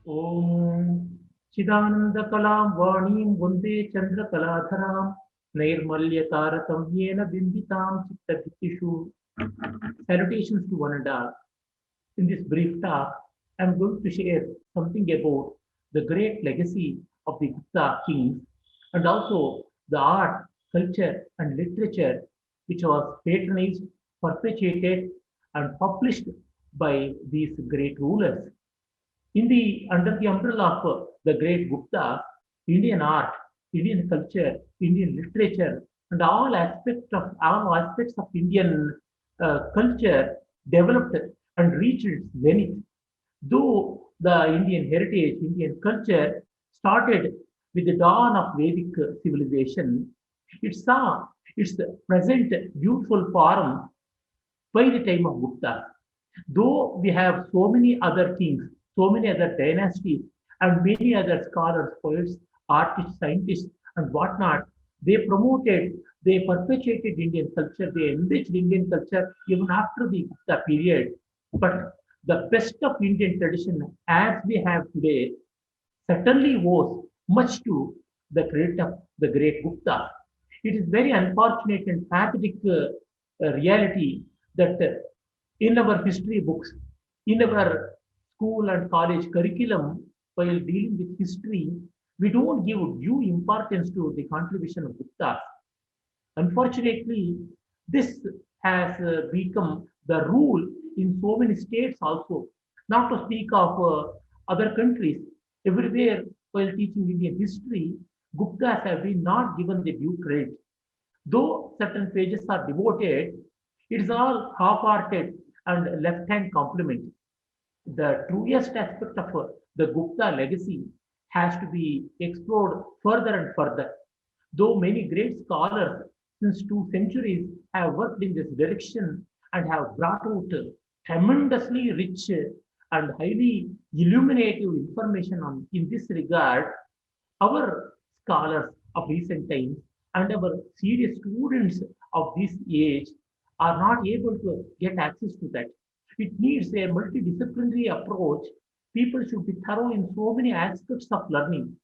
Om Chidananda Vanim Vande Chandra Kaladharam Nairmalya Taratamyena Bimbitam Chittavitishu. Salutations to one and all. In this brief talk, I am going to share something about the great legacy of the Gupta kings and also the art, culture, and literature which was patronized, perpetuated, and published by these great rulers. Under the umbrella of the great Gupta, Indian art, Indian culture, Indian literature, and all aspects of Indian culture developed and reached its zenith. Though the Indian heritage, Indian culture started with the dawn of Vedic civilization, it saw its present beautiful form by the time of Gupta. Though we have so many other kings, so many other dynasties, and many other scholars, poets, artists, scientists, and whatnot, they perpetuated Indian culture, they enriched Indian culture even after the Gupta period. But the best of Indian tradition, as we have today, certainly owes much to the credit of the great Gupta. It is very unfortunate and pathetic reality that in our history books, in our school and college curriculum, while dealing with history, we don't give due importance to the contribution of Gupta. Unfortunately, this has become the rule in so many states also, not to speak of other countries. Everywhere, while teaching Indian history, Guptas have been not given the due credit. Though certain pages are devoted, it is all half-hearted and left-hand compliment. The truest aspect of the Gupta legacy has to be explored further and further. Though many great scholars since 2 centuries have worked in this direction and have brought out tremendously rich and highly illuminative information in this regard, our scholars of recent times and our serious students of this age are not able to get access to that. It needs a multidisciplinary approach. People should be thorough in so many aspects of learning.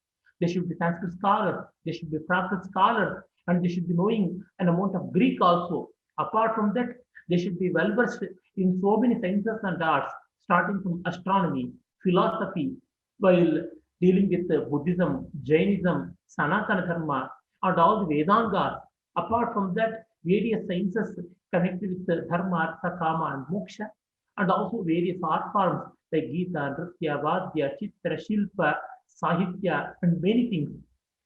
They should be Sanskrit scholars, they should be Prakrit scholars, and they should be knowing an amount of Greek also. Apart from that, they should be well versed in so many sciences and arts, starting from astronomy, philosophy, while dealing with Buddhism, Jainism, Sanatana Dharma, and all the Vedangas. Apart from that, various sciences connected with Dharma, Artha, Kama, and Moksha, and also various art forms like Gita, Nritya, Vadya, Chitra, Shilpa, Sahitya, and many things.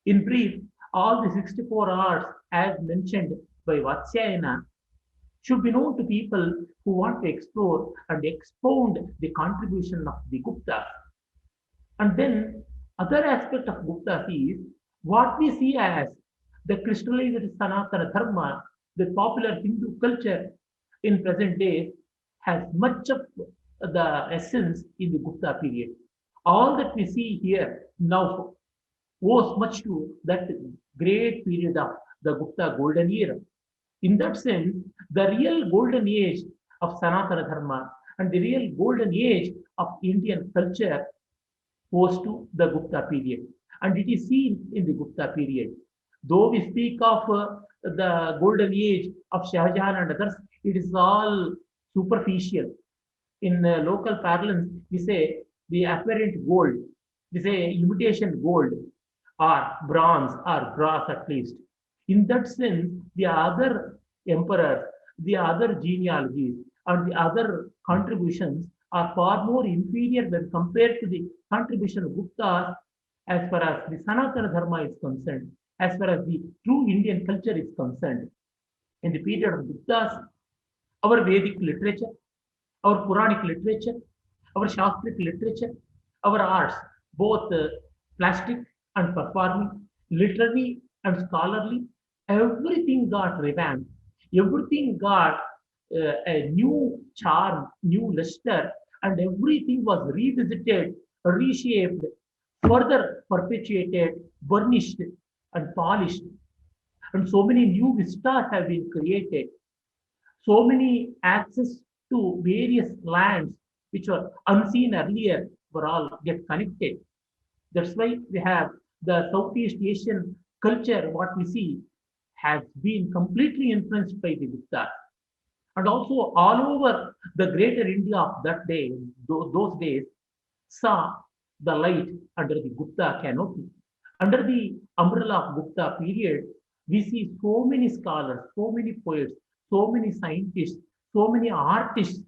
In brief, all the 64 arts, as mentioned by Vatsyayana, should be known to people who want to explore and expound the contribution of the Gupta. And then other aspect of Gupta is what we see as the crystallized Sanatana Dharma, the popular Hindu culture in present days has much of the essence in the Gupta period. All that we see here now owes much to that great period of the Gupta golden era. In that sense, the real golden age of Sanatana Dharma and the real golden age of Indian culture owes to the Gupta period. And it is seen in the Gupta period. Though we speak of the golden age of Shah Jahan and others, it is all superficial. In local parlance, we say the apparent gold, we say imitation gold, or bronze, or brass at least. In that sense, the other emperors, the other genealogies, and the other contributions are far more inferior when compared to the contribution of Guptas as far as the Sanatana Dharma is concerned, as far as the true Indian culture is concerned. In the period of Guptas, our Vedic literature, our Puranic literature, our Shastric literature, our arts, both plastic and performing, literary and scholarly, everything got revamped. Everything got a new charm, new luster, and everything was revisited, reshaped, further perpetuated, burnished, and polished. And so many new vistas have been created. So many access to various lands which were unseen earlier were all get connected. That's why we have the Southeast Asian culture, what we see, has been completely influenced by the Gupta. And also all over the greater India of that day, those days, saw the light under the Gupta canopy. Under the umbrella of Gupta period, we see so many scholars, so many poets, so many scientists, so many artists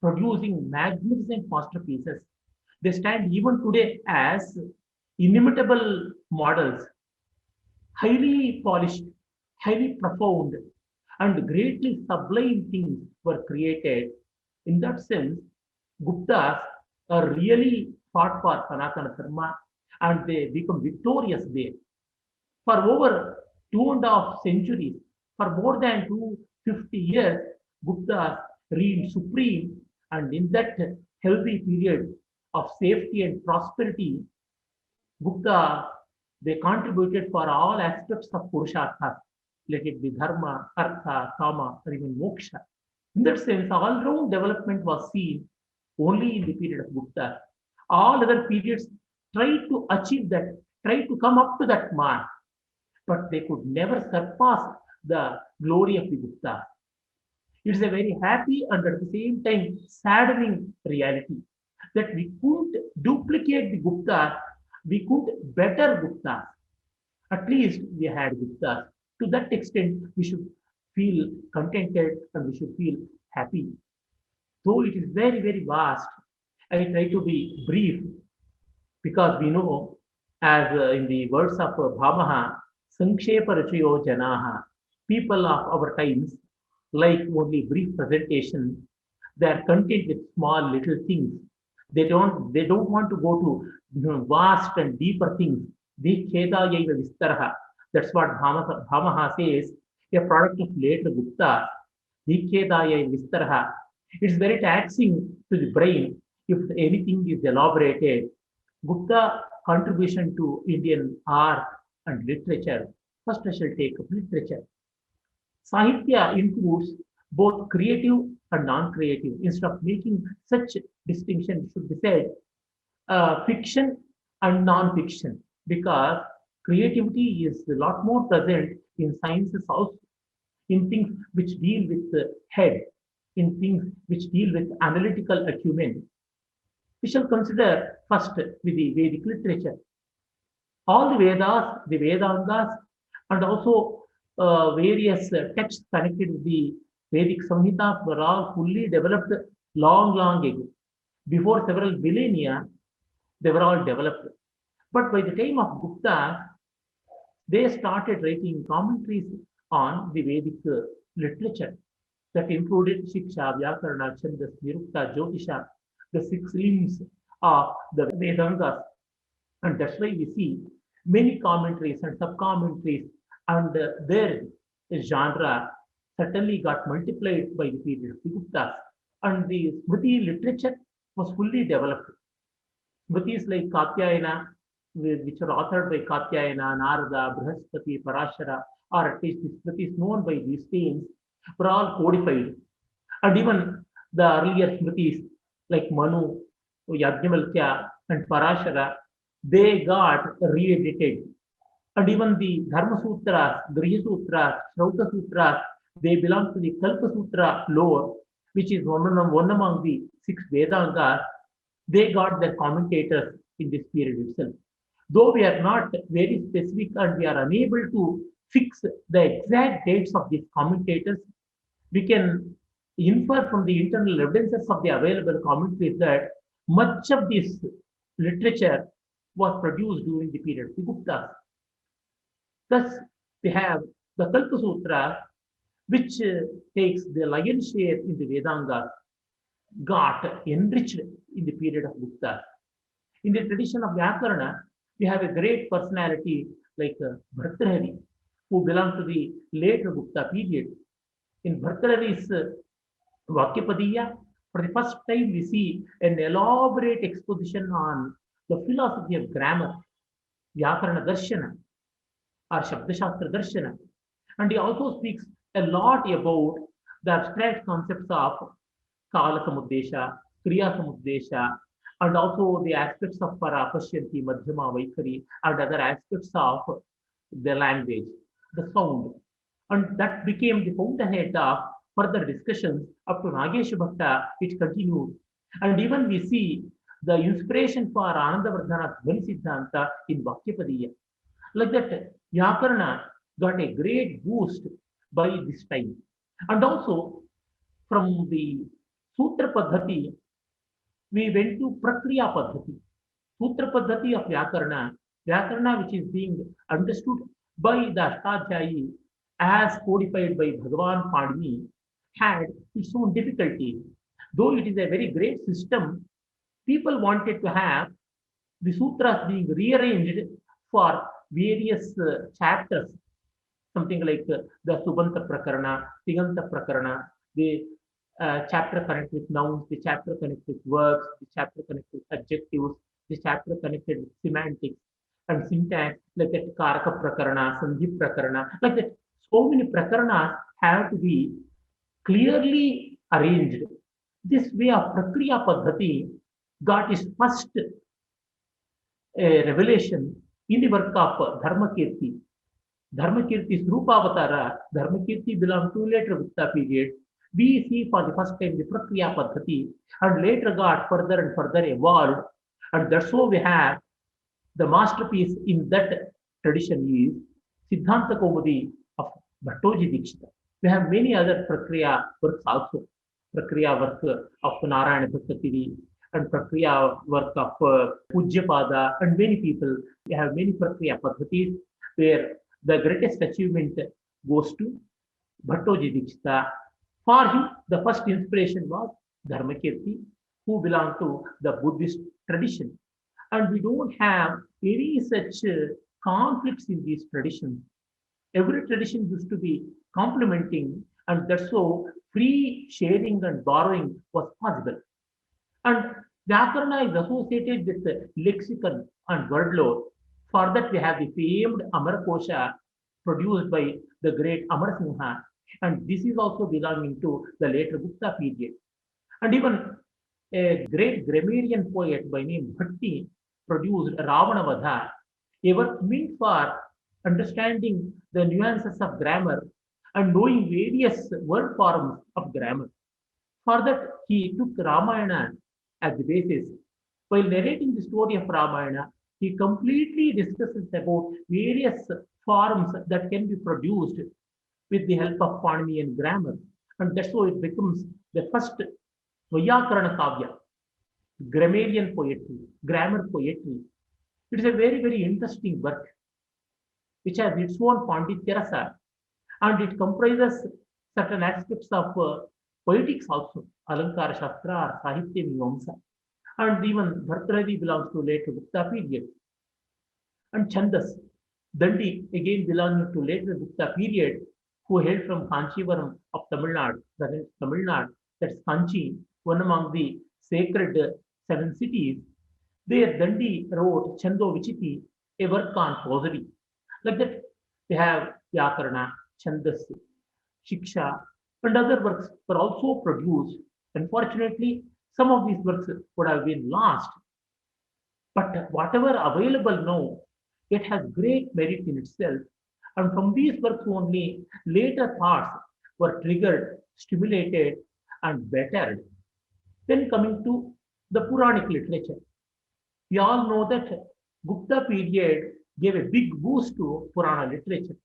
producing magnificent masterpieces. They stand even today as inimitable models, highly polished, highly profound, and greatly sublime things were created. In that sense, Guptas are really fought for Sanatana Dharma and they become victorious there. For over 2.5 centuries, for more than 250 years, Guptas reigned supreme, and in that healthy period of safety and prosperity, Gupta, they contributed for all aspects of Purushartha, let it be Dharma, Artha, Kama, or even Moksha. In that sense, all round development was seen only in the period of Gupta. All other periods tried to achieve that, tried to come up to that mark, but they could never surpass the glory of the Gupta. It's a very happy and at the same time saddening reality that we couldn't duplicate the Gupta, we couldn't better Gupta. At least we had Guptas. To that extent, we should feel contented and we should feel happy. Though it is very, very vast, I try to be brief because we know, as in the words of Bhamaha, Sankshepa Rachayo Janaha, people of our times like only brief presentation. They are content with small little things. They don't want to go to vast and deeper things. Dikheda yaiva vistaraha. That's what Bhamaha says, a product of later Gupta. Dikheda yaiva vistaraha. It's very taxing to the brain if anything is elaborated. Gupta contribution to Indian art and literature. First, I shall take up literature. Sahitya includes both creative and non-creative. Instead of making such distinction, it should be said fiction and non-fiction, because creativity is a lot more present in sciences also, in things which deal with the head, in things which deal with analytical acumen. We shall consider first with the Vedic literature. All the Vedas, the Vedangas, and also various texts connected with the Vedic Samhitas were all fully developed long, long ago. Before several millennia, they were all developed. But by the time of Gupta, they started writing commentaries on the Vedic literature that included Shiksha, Vyakarana, Chandas, Nirukta, Jyotisha, the six limbs of the Vedangas. And that's why we see many commentaries and sub-commentaries, and their genre certainly got multiplied by the period of the Guptas. And the Smriti literature was fully developed. Smritis like Katyayana, which are authored by Katyayana, Narada, Brihaspati, Parashara, or at least the Smritis known by these names, were all codified. And even the earlier Smritis like Manu, Yajnavalkya, and Parashara, they got re-edited. And even the Dharma Sutras, Griha Sutras, Shrauta Sutras, they belong to the Kalpa Sutra lore, which is one among the six Vedangas. They got their commentators in this period itself. Though we are not very specific and we are unable to fix the exact dates of these commentators, we can infer from the internal evidences of the available commentaries that much of this literature was produced during the period of the Guptas. Thus, we have the Kalpa Sutra, which takes the lion's share in the Vedangas, got enriched in the period of Gupta. In the tradition of Vyakarana, we have a great personality like Bhartrhari, who belonged to the later Gupta period. In Bhartrhari's Vakyapadiya, for the first time we see an elaborate exposition on the philosophy of grammar, Vyakarana Darshana, or Shabdashastra Darshana. And he also speaks a lot about the abstract concepts of Kala Samuddesha, Kriya Samuddesha, and also the aspects of Parapashyanti, Madhyama, Vaikari, and other aspects of the language, the sound. And that became the fountainhead of further discussions up to Nagesha Bhatta, which continued. And even we see the inspiration for Anandavardhana's Dhvani Siddhanta in Vakyapadiya. Like that, Vyakarana got a great boost by this time. And also, from the Sutra Paddhati, we went to Prakriya Paddhati. Sutra Paddhati of Vyakarana which is being understood by the Ashtadhyayi as codified by Bhagavan Padini, had its own difficulties. Though it is a very great system, people wanted to have the sutras being rearranged for various chapters, something like the Subanta Prakarana, Tiganta Prakarana, the chapter connected with nouns, the chapter connected with verbs, the chapter connected with adjectives, the chapter connected with semantics and syntax, like that Karaka Prakarana, Sandhi Prakarana, like that. So many Prakaranas have to be clearly arranged. This way of Prakriya Paddhati got its first revelation in the work of Dharmakirti. Dharmakirti's Rupavatara, Dharmakirti belonged to later Gupta period. We see for the first time the Prakriya Paddhati and later got further and further evolved. And that's why we have the masterpiece in that tradition is Siddhanta Kaumudi of Bhattoji Dikshita. We have many other Prakriya works also. Prakriya work of Narayana Bhattativi and Prakriya work of Pujyapada and many people. We have many Prakriya Paddhatis where the greatest achievement goes to Bhattoji Dikshita. For him, the first inspiration was Dharmakirti, who belonged to the Buddhist tradition. And we don't have any such conflicts in these traditions. Every tradition used to be complementing, and that's so free sharing and borrowing was possible. And Vyakarana is associated with lexicon and word lore. For that, we have the famed Amarkosha produced by the great Amarasingha, and this is also belonging to the later Gupta period. And even a great grammarian poet by name Bhatti produced Ravanavadha, a work meant for understanding the nuances of grammar and knowing various word forms of grammar. For that, he took Ramayana as the basis. While narrating the story of Ramayana, he completely discusses about various forms that can be produced with the help of Paninian grammar. And that's why it becomes the first Vyakarana Kavya, grammarian poetry, grammar poetry. It is a very, very interesting work which has its own Panditya Rasa, and it comprises certain aspects of poetics also, Alankara Shastra or Sahitya Mimamsa. And even Bhartradi belongs to later Gupta period. And Chandas, Dandi, again belonging to later Gupta period, who hailed from Kanchivaram of Tamil Nadu, that is Tamil Nadu, that's Kanchi, one among the sacred seven cities. There, Dandi wrote Chando Vichiti, a work on prosody. Like that, they have Vyakarana, Chandas, Shiksha, and other works were also produced. Unfortunately, some of these works would have been lost. But whatever available now, it has great merit in itself. And from these works only, later thoughts were triggered, stimulated, and bettered. Then coming to the Puranic literature. We all know that Gupta period gave a big boost to Purana literature.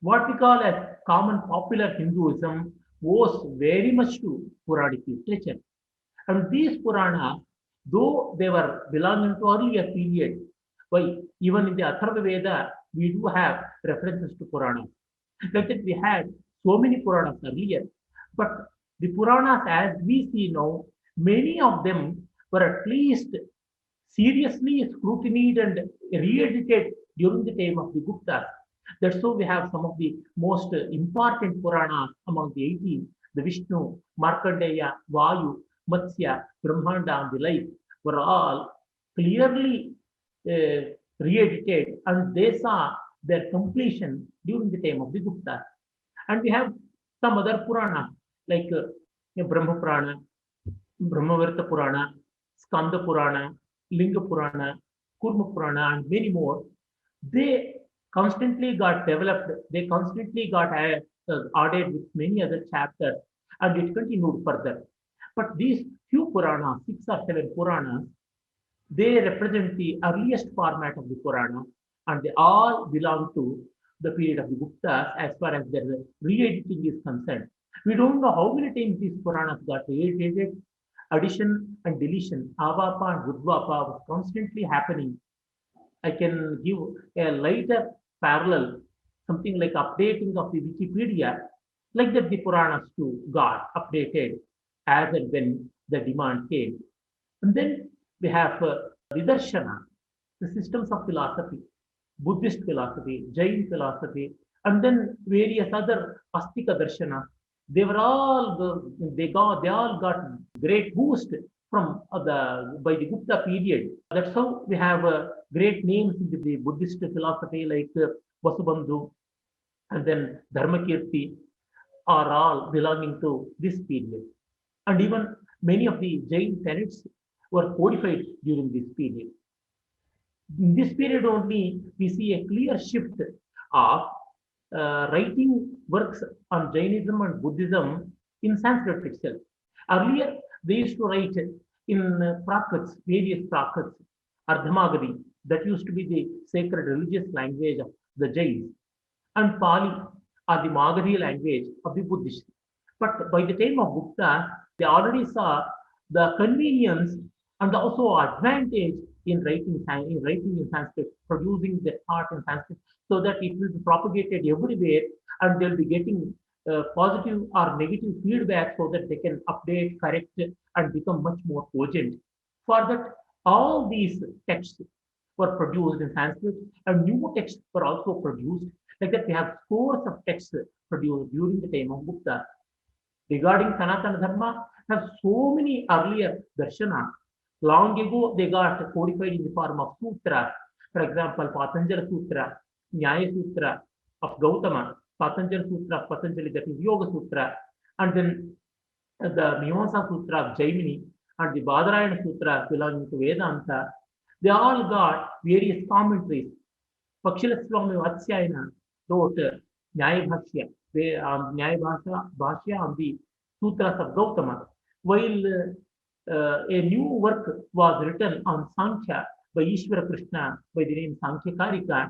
What we call as common popular Hinduism owes very much to Puranic literature. And these Puranas, though they were belonging to earlier period, why even in the Atharva Veda, we do have references to Puranas. Like that we had so many Puranas earlier, but the Puranas as we see now, many of them were at least seriously scrutinized and re-edited during the time of the Guptas. That's why we have some of the most important Puranas among the 18, the Vishnu, Markandeya, Vayu, Matsya, Brahmanda, and the like were all clearly re-edited, and they saw their completion during the time of the Gupta. And we have some other Purana like Brahma Purana, Brahmavirta Purana, Skanda Purana, Linga Purana, Kurma Purana, and many more, they constantly got developed, they constantly got added with many other chapters, and it continued further. But these few Puranas, 6 or 7 Puranas, they represent the earliest format of the Purana, and they all belong to the period of the Guptas as far as their re-editing is concerned. We don't know how many times these Puranas got re-edited. Addition and deletion, Avapa and Udvapa was constantly happening. I can give a lighter parallel, something like updating of the Wikipedia, like that the Puranas too got updated as and when the demand came. And then we have Vidarshana, the systems of philosophy, Buddhist philosophy, Jain philosophy, and then various other Astika Darshana. They were all they all got great boost from the by the Gupta period. That's how we have great names in the Buddhist philosophy like Vasubandhu and then Dharmakirti are all belonging to this period. And even many of the Jain tenets were codified during this period. In this period only, we see a clear shift of writing works on Jainism and Buddhism in Sanskrit itself. Earlier, they used to write in Prakrits, various Prakrits, Ardhamagadi, that used to be the sacred religious language of the Jains, and Pali, or the Magadhi language of the Buddhists. But by the time of Gupta, they already saw the convenience and also advantage in writing in Sanskrit, producing the art in Sanskrit, so that it will be propagated everywhere, and they'll be getting positive or negative feedback, so that they can update, correct, and become much more cogent. For that, all these texts were produced in Sanskrit, and new texts were also produced. Like that, we have scores of texts produced during the time of Gupta. Regarding Sanatana Dharma, have so many earlier darshana. Long ago, they got codified in the form of sutra. For example, Patanjali Sutra, Nyaya Sutra of Gautama, Patanjali Sutra of Patanjali, that is Yoga Sutra, and then the Mimamsa Sutra of Jaimini, and the Badarayana Sutra belonging to Vedanta. They all got various commentaries. Pakshilaswami Vatsyayana wrote Nyaya Bhashya, Nyaya Bhashya on the Sutras of Gautama, while a new work was written on Sankhya by Ishvara Krishna by the name Sankhya Karika.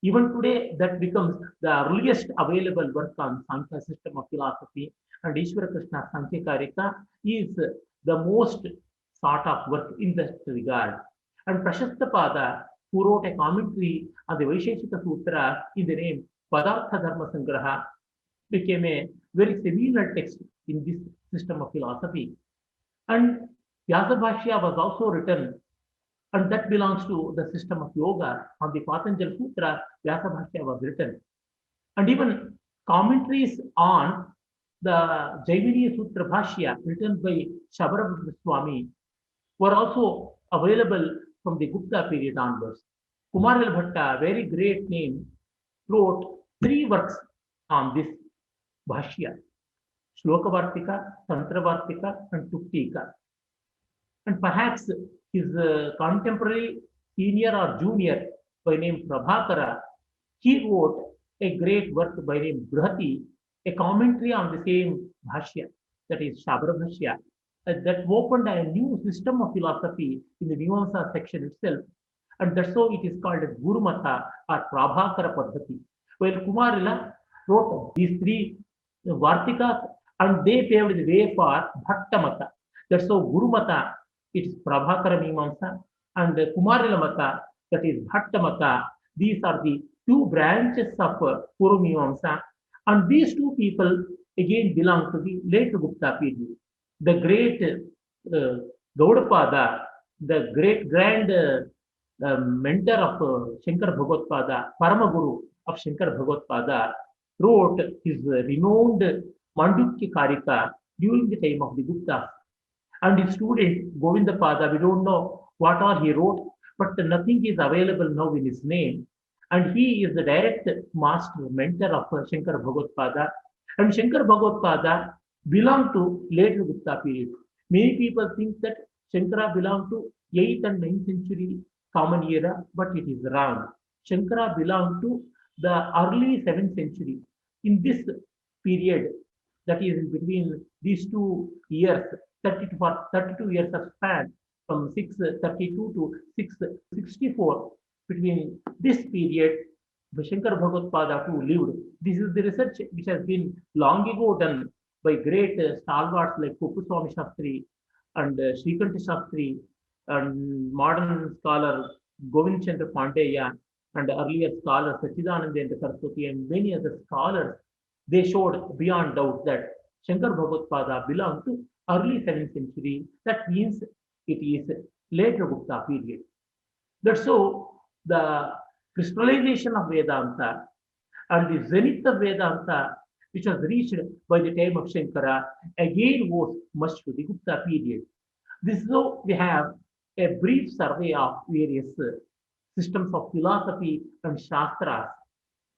Even today, that becomes the earliest available work on Sankhya system of philosophy, and Ishvara Krishna Sankhya Karika is the most sought of work in that regard. And Prashastapada, who wrote a commentary on the Vaisheshika Sutra in the name Padartha Dharma Sangraha, became a very seminal text in this system of philosophy. And Vyasabhashya was also written, and that belongs to the system of yoga. On the Patanjali Sutra, Vyasabhashya was written. And even commentaries on the Jaimini Sutra Bhashya written by Shabarabhadra Swami were also available from the Gupta period onwards. Kumaril Bhatta, very great name, wrote 3 works on this Bhashya: Shlokavartika, Tantravartika, and Tuktika. And perhaps his contemporary, senior or junior by name Prabhakara, he wrote a great work by name Brihati, a commentary on the same Bhashya, that is Shabra Bhashya, that opened a new system of philosophy in the Mimamsa section itself. And that's how it is called as Guru Mata or Prabhakara Paddhati. While Kumarila wrote these 3 Vartikas, and they paved the way for Bhatta Mata. That's how Guru Mata, it is Prabhakara Mimamsa, and Kumarila Mata, that is Bhatta Mata. These are the 2 branches of Purva Mimamsa, and these 2 people again belong to the later Gupta period. The great Gaudapada, the great grand mentor of Shankar Bhagavadpada, Paramaguru of Shankar Bhagavadpada, wrote his renowned Mandukya Karika during the time of the Guptas. And his student Govindapada, we don't know what all he wrote, but nothing is available now in his name. And he is the direct master, mentor of Shankar Bhagavadpada. And Shankar Bhagavadpada belonged to later Gupta period. Many people think that Shankara belonged to 8th and 9th century common era, but it is wrong. Shankara belonged to the early 7th century. In this period, that is in between these 2 years, 32 years of span from 632 to 664, between this period, Shankar Bhagavad who lived. This is the research which has been long ago done by great stalwarts like Kuppuswamy Shastri and Srikanta Shastri and modern scholar Govind Chandra Pandeya and earlier scholar Sachidanandendra Saraswati and many other scholars. They showed beyond doubt that Shankar Bhagavad belonged to early 7th century. That means it is later Gupta period. That's so the crystallization of Vedanta and the zenith of Vedanta, which was reached by the time of Shankara, again was much to the Gupta period. This is how we have a brief survey of various systems of philosophy and Shastras,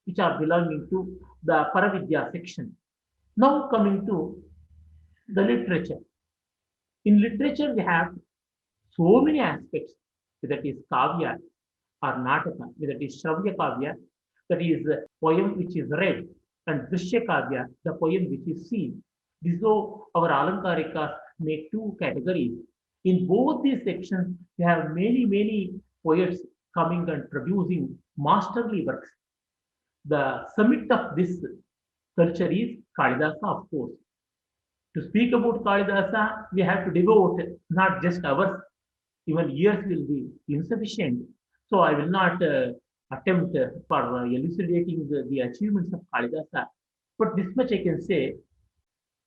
which are belonging to the Paravidya section. Now coming to the literature. In literature, we have so many aspects, whether it is Kavya or Nataka, whether it is Shravya Kavya, that is a poem which is read, and Drishya Kavya, the poem which is seen. This is how our Alankarikas make two categories. In both these sections, we have many poets coming and producing masterly works. The summit of this culture is Kalidasa, of course. To speak about Kalidasa, we have to devote not just hours, even years will be insufficient. So I will not attempt for elucidating the achievements of Kalidasa. But this much I can say,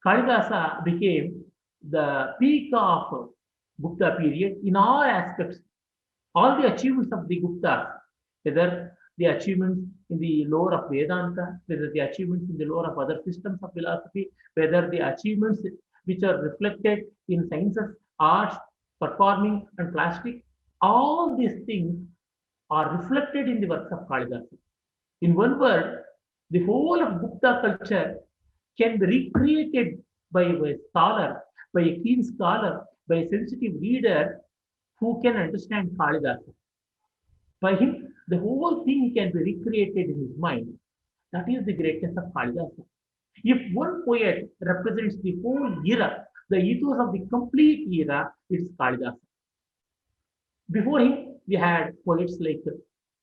Kalidasa became the peak of Gupta period in all aspects. All the achievements of the Guptas, whether the achievements in the lore of Vedanta, whether the achievements in the lore of other systems of philosophy, whether the achievements which are reflected in sciences, arts, performing, and plastic, all these things are reflected in the works of Kalidasa. In one word, the whole of Gupta culture can be recreated by a scholar, by a keen scholar, by a sensitive reader who can understand Kalidasa. By him, the whole thing can be recreated in his mind. That is the greatness of Kalidasa. If one poet represents the whole era, the ethos of the complete era, it's Kalidasa. Before him, we had poets like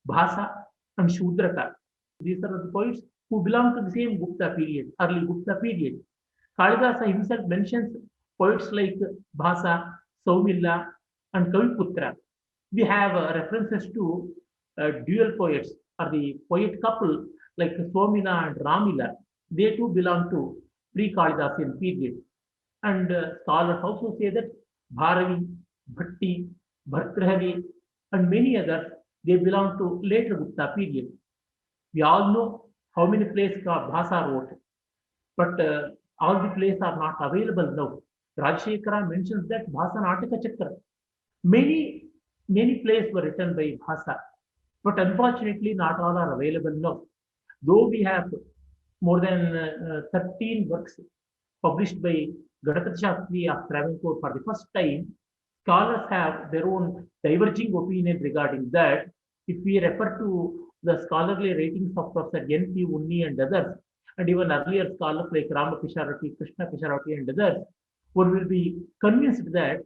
Bhasa and Shudraka. These are the poets who belong to the same Gupta period, early Gupta period. Kalidasa himself mentions poets like Bhasa, Saumilla, and Kaviputra. We have references to dual poets or the poet couple like Somila and Ramila. They too belong to pre-Kalidasian period. And scholars also say that Bharavi, Bhatti, Bhartrahavi, and many others, they belong to later Gupta period. We all know how many plays Bhasa wrote, but all the plays are not available now. Rajashekara mentions that Bhasa Nataka Chakra. Many plays were written by Bhasa, but unfortunately not all are available now. Though we have more than 13 works published by Gadapati Shastri of Travancore for the first time, scholars have their own diverging opinion regarding that. If we refer to the scholarly ratings of Professor N.P. Unni and others, and even earlier scholars like Rama Pisharati, Krishna Pisharati, and others, one will be convinced that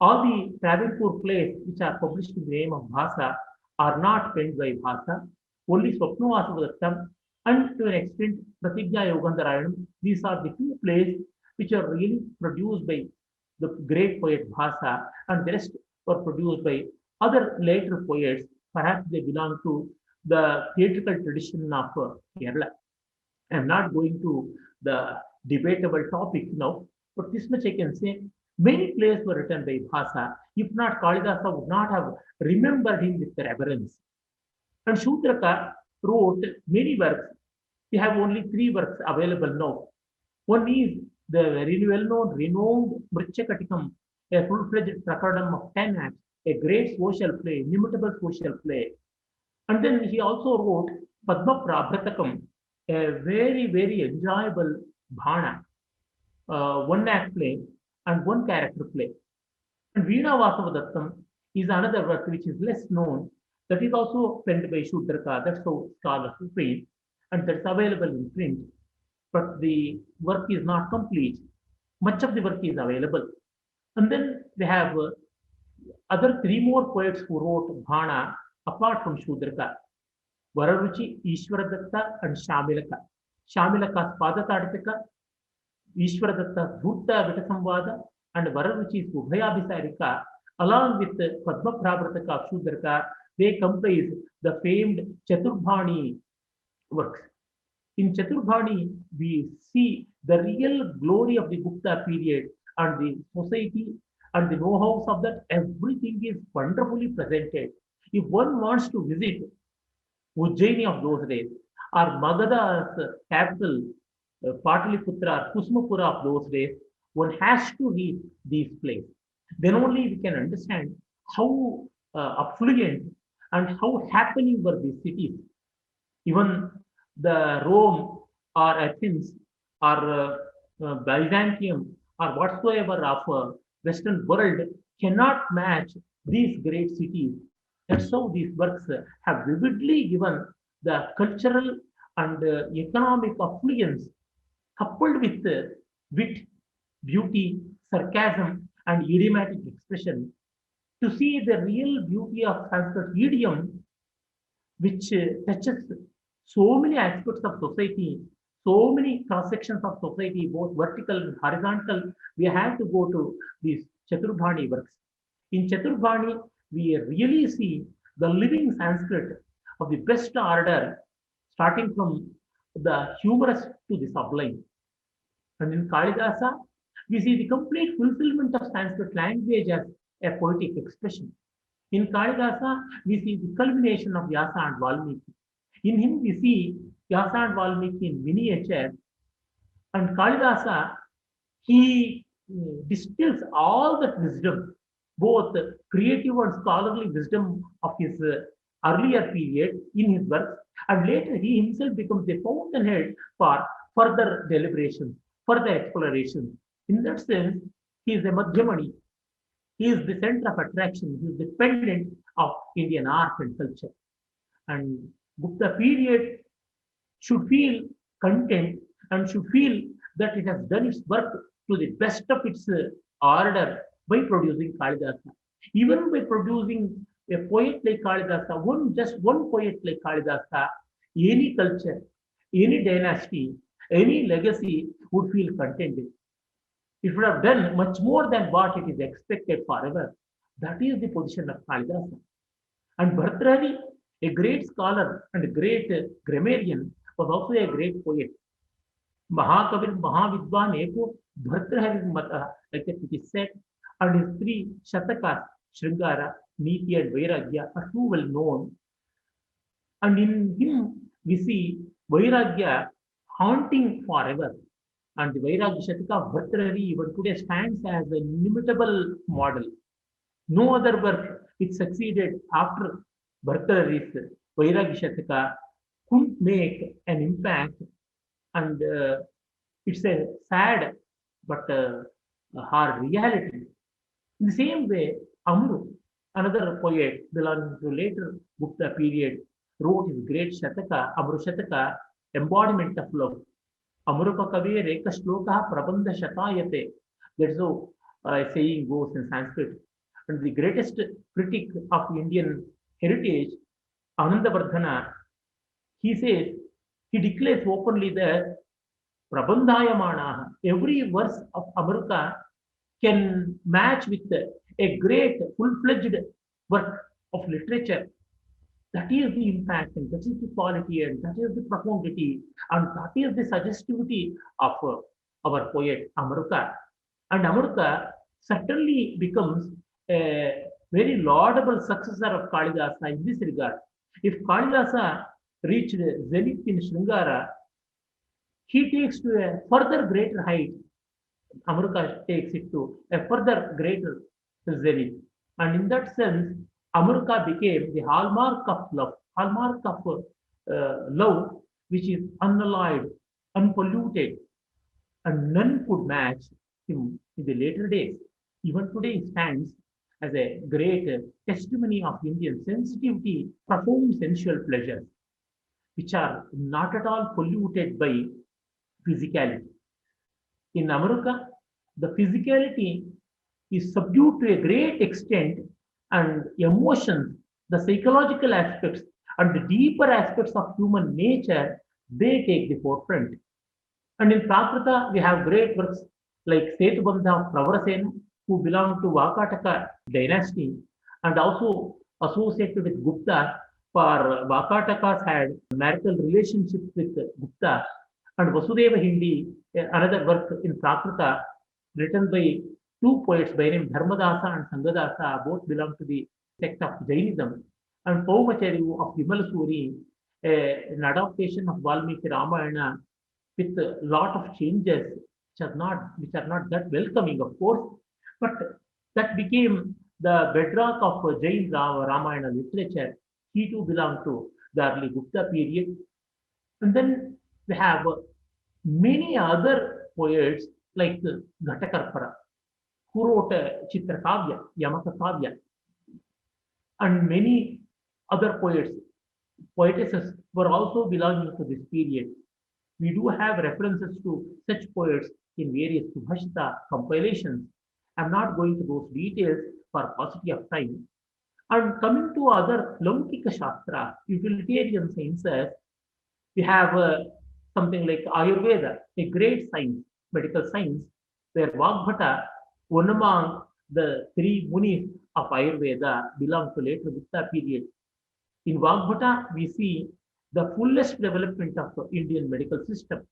all the Travancore plays which are published in the name of Bhasa are not penned by Bhasa. Only Swapnavasa and to an extent Pratigya Yogandharayanam. These are the two plays which are really produced by the great poet Bhasa, and the rest were produced by other later poets. Perhaps they belong to the theatrical tradition of Kerala. I am not going to the debatable topic now, but this much I can say. Many plays were written by Bhasa. If not, Kalidasa would not have remembered him with reverence. And Shudraka wrote many works. We have only 3 works available now. One is the very well-known, renowned Mrichakatikam, a full-fledged prakardam of 10 acts, a great social play, inimitable social play. And then he also wrote Padma Prabhatakam, a very enjoyable bhana, one act play and one character play. And Veena Vasavadattam is another work which is less known, that is also penned by Shudraka, that's how scholars read, and that's available in print, but the work is not complete. Much of the work is available. And then they have other three more poets who wrote Bhana apart from Shudraka: Vararuchi, Ishwaradatta, and Shamilaka. Shamilaka's Padataditaka, Ishwaradatta's Dhutta Vitasamvada, and Vararuchi's Ubhayabhisarika, along with Padma Prabhataka of Shudraka, they comprise the famed Chaturbhani works. In Chaturbhani, we see the real glory of the Gupta period and the society and the know-hows of that. Everything is wonderfully presented. If one wants to visit Ujjaini of those days, or Magadha's capital, Pataliputra, Kusmapura of those days, one has to reach these places. Then only we can understand how affluent and how happening were these cities. Even the Rome or Athens or Byzantium or whatsoever of Western world cannot match these great cities. That's how these works have vividly given the cultural and economic affluence coupled with wit, beauty, sarcasm, and idiomatic expression. To see the real beauty of Sanskrit idiom, which touches so many aspects of society, so many cross sections of society, both vertical and horizontal, we have to go to these Chaturbhani works. In Chaturbhani, we really see the living Sanskrit of the best order, starting from the humorous to the sublime. And in Kalidasa, we see the complete fulfillment of Sanskrit language as a poetic expression. In Kalidasa, we see the culmination of Vyasa and Valmiki. In him, we see Vyasa and Valmiki in miniature, and Kalidasa, he distills all that wisdom, both creative and scholarly wisdom of his earlier period in his works, and later he himself becomes the fountainhead for further deliberations, further explorations. In that sense, he is a Madhyamani. He is the center of attraction. He is the pendant of Indian art and culture. And Gupta period should feel content and should feel that it has done its work to the best of its order by producing Kalidasa. Even by producing a poet like Kalidasa, just one poet like Kalidasa, any culture, any dynasty, any legacy would feel contented. It would have done much more than what it is expected forever. That is the position of Kalidasa. And Bhartrhari, a great scholar and a great grammarian, was also a great poet. Mahakavir Mahavidwan Eko Bhartrhari Mata, like it is said, and his three Shatakas, Sringara, Niti, and Vairagya, are too well known. And in him, we see Vairagya haunting forever. And the Vairagya Shataka of Bhartrhari even today stands as an inimitable model. No other work which succeeded after Bhartrhari's Vairagya Shataka couldn't make an impact, and it's a sad but a hard reality. In the same way, Amru, another poet belonging to later Gupta period, wrote his great Shataka, Amru Shataka, embodiment of love. Amruka Kavi Reka Shloka Prabandha Shatayate. That's how a saying goes in Sanskrit. And the greatest critic of Indian heritage, Anandavardhana, he says, he declares openly that Prabandhayamana, every verse of Amruka can match with a great full-fledged work of literature. That is the impact, and that is the quality, and that is the profundity, and that is the suggestivity of our poet Amruka. And Amruka certainly becomes a very laudable successor of Kalidasa in this regard. If Kalidasa reached zenith in Sringara, he takes to a further greater height. Amruka takes it to a further greater zenith. And in that sense, Amruka became the hallmark of love, hallmark of love, which is unalloyed, unpolluted, and none could match him in the later days. Even today, he stands as a great testimony of Indian sensitivity, profound sensual pleasures, which are not at all polluted by physicality. In America, the physicality is subdued to a great extent, and emotions, the psychological aspects, and the deeper aspects of human nature, they take the forefront. And in Prakrita, we have great works like Setubandha of Pravarasena, who belonged to Vakataka dynasty, and also associated with Gupta, for Vakatakas had marital relationships with Gupta, and Vasudeva Hindi, another work in Prakrita, written by two poets by name Dharmadasa and Sangadasa, both belong to the sect of Jainism, and Paumacharyu of Vimalasuri, an adaptation of Valmiki Ramayana with a lot of changes which are not that welcoming, of course, but that became the bedrock of Jain Ramayana literature. He too belonged to the early Gupta period. And then we have many other poets like Ghatakarpara, who wrote Chitrakavya, Yamaka Kavya, and many other poetesses were also belonging to this period. We do have references to such poets in various Subhashita compilations. I'm not going to those details for paucity of time. And coming to other Laukika Shastra, utilitarian sciences, we have something like Ayurveda, a great science, medical science, where Vagbhata, one among the three munis of Ayurveda, belong to later Gupta period. In Vagbhata, we see the fullest development of the Indian medical system.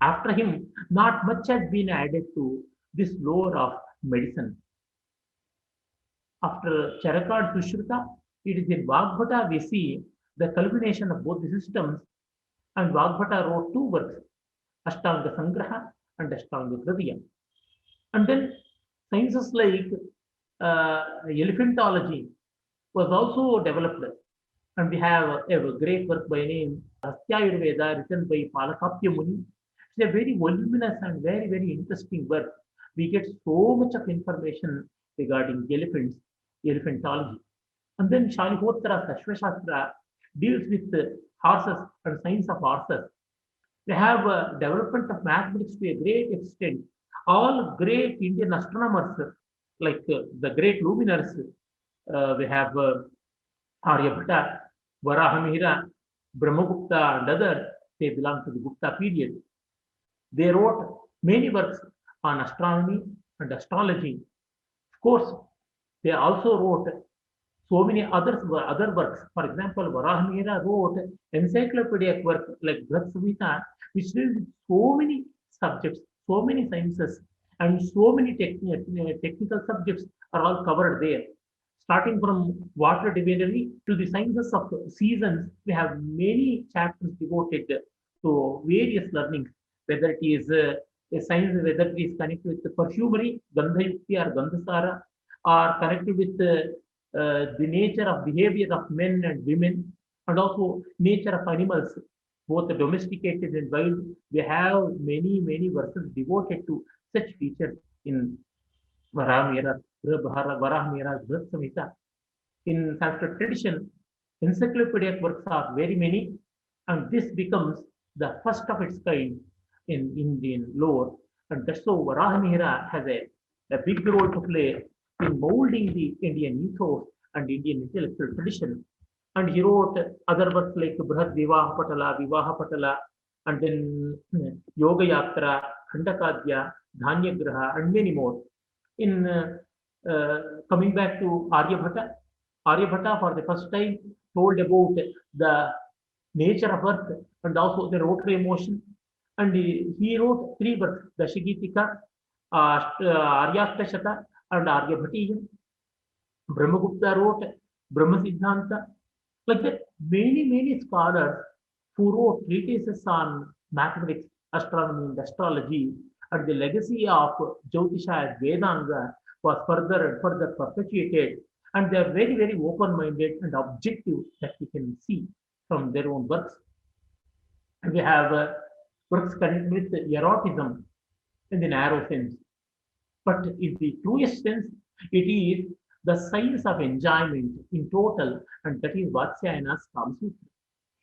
After him, not much has been added to this lore of medicine. After Charaka and Sushruta, it is in Vagbhata we see the culmination of both the systems, and Vagbhata wrote two works, Ashtanga Sangraha and Ashtanga Hridaya. And then sciences like elephantology was also developed, and we have a great work by name Hastyayurveda written by Palakapya Muni. It's a very voluminous and very, very interesting work. We get so much of information regarding elephants, elephantology. And then Shalihotra Sashvashastra deals with horses and science of horses. They have development of mathematics to a great extent. All great Indian astronomers, like the great luminaries, we have Aryabhata, Varahamihira, Brahmagupta, and others, they belong to the Gupta period. They wrote many works on astronomy and astrology. Of course, they also wrote so many other works. For example, Varahamihira wrote encyclopedic work like Brihat Samhita, which deals with so many subjects, so many sciences, and so many technical subjects are all covered there. Starting from water divinity to the sciences of seasons, we have many chapters devoted to various learnings, whether it is a science, whether it is connected with the perfumery, Gandhayukti or Gandhasara, or connected with the nature of behavior of men and women, and also nature of animals, both domesticated and wild. We have many, many verses devoted to such features in Varahamihira, Varahamihira's Brihat Samhita. In Sanskrit tradition, encyclopedic works are very many, and this becomes the first of its kind in Indian lore. And that's so Varahamihira has a big role to play in molding the Indian ethos and Indian intellectual tradition. And he wrote other works like Brihat Vivaha Patala, and then Yoga Yatra, Khandakadya, Dhanyagraha, and many more. In coming back to Aryabhata, Aryabhata for the first time told about the nature of earth and also the rotary motion. And he wrote three works, Dashagitika, Aryastashata, and Aryabhatiyam. Brahmagupta wrote Brahma Siddhanta. Like that, many, many scholars who wrote treatises on mathematics, astronomy, and astrology, and the legacy of Jyotisha as Vedanga was further and further perpetuated. And they are very, very open-minded and objective that we can see from their own works. And we have works connected with erotism in the narrow sense. But in the truest sense, it is the science of enjoyment in total, and that is Vatsyayana's Kama Sutra.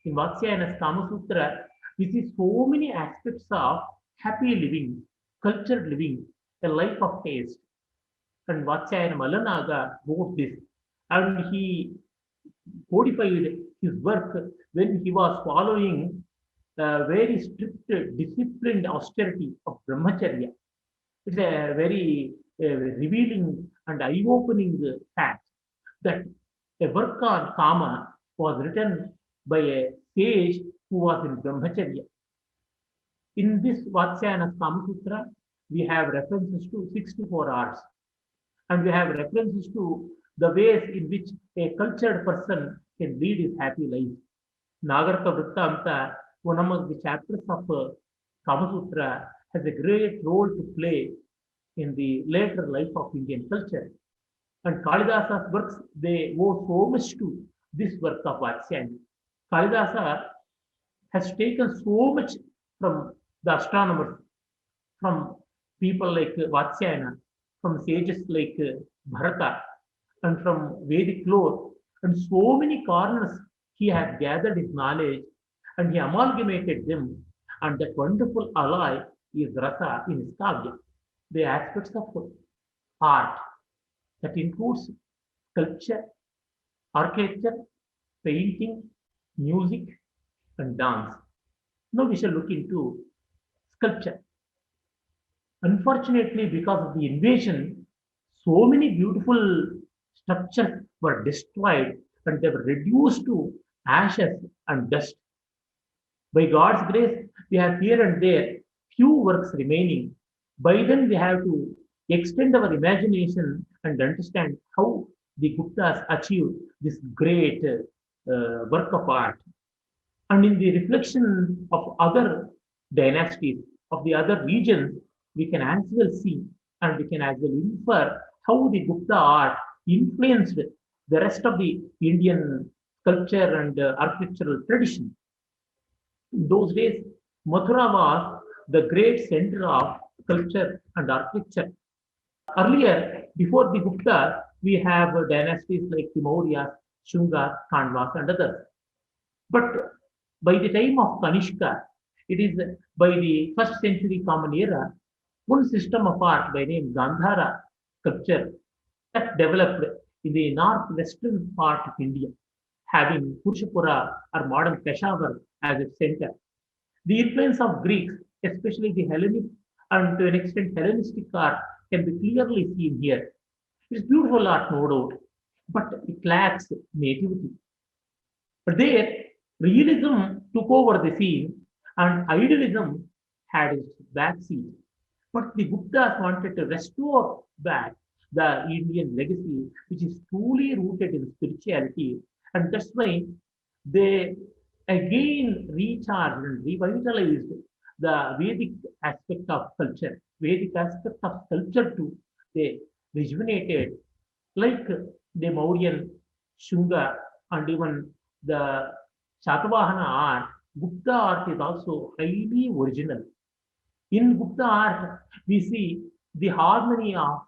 In Vatsyayana's Kama Sutra, we see so many aspects of happy living, cultured living, a life of taste. And Vatsyayana Malanaga wrote this, and he codified his work when he was following very strict, disciplined austerity of brahmacharya. It's a very revealing and eye-opening fact that a work on karma was written by a sage who was in brahmacharya. In this Vatsyayana Kama Sutra, we have references to 64 arts, and we have references to the ways in which a cultured person can lead his happy life. Nagaraka Vrittamta, one among the chapters of Kama Sutra, has a great role to play in the later life of Indian culture. And Kalidasa's works, they owe so much to this work of Vatsyayana. Kalidasa has taken so much from the astronomers, from people like Vatsyayana, from sages like Bharata, and from Vedic lore, and so many corners he has gathered his knowledge and he amalgamated them, and that wonderful alloy is rasa in his kavya, the aspects of art that includes sculpture, architecture, painting, music, and dance. Now we shall look into sculpture. Unfortunately, because of the invasion, so many beautiful structures were destroyed and they were reduced to ashes and dust. By God's grace, we have here and there few works remaining. By then, we have to extend our imagination and understand how the Guptas achieved this great work of art. And in the reflection of other dynasties, of the other regions, we can as well see and we can as well infer how the Gupta art influenced the rest of the Indian sculpture and architectural tradition. In those days, Mathura was the great center of culture and architecture. Earlier, before the Gupta, we have dynasties like the Mauryas, Shungas, Khandwas, and others. But by the time of Kanishka, it is by the first century Common Era, one system of art by name Gandhara sculpture that developed in the northwestern part of India, having Purushapura or modern Peshawar as its center. The influence of Greeks, especially the Hellenic and to an extent Hellenistic art, can be clearly seen here. It's beautiful art, no doubt, but it lacks nativity. But there, realism took over the scene and idealism had its backseat. But the Guptas wanted to restore back the Indian legacy, which is truly rooted in spirituality. And that's why they again recharged and revitalized the Vedic aspect of culture, Vedic aspect of culture too. They rejuvenated like the Mauryan, Shunga, and even the Satavahana art. Gupta art is also highly original. In Gupta art, we see the harmony of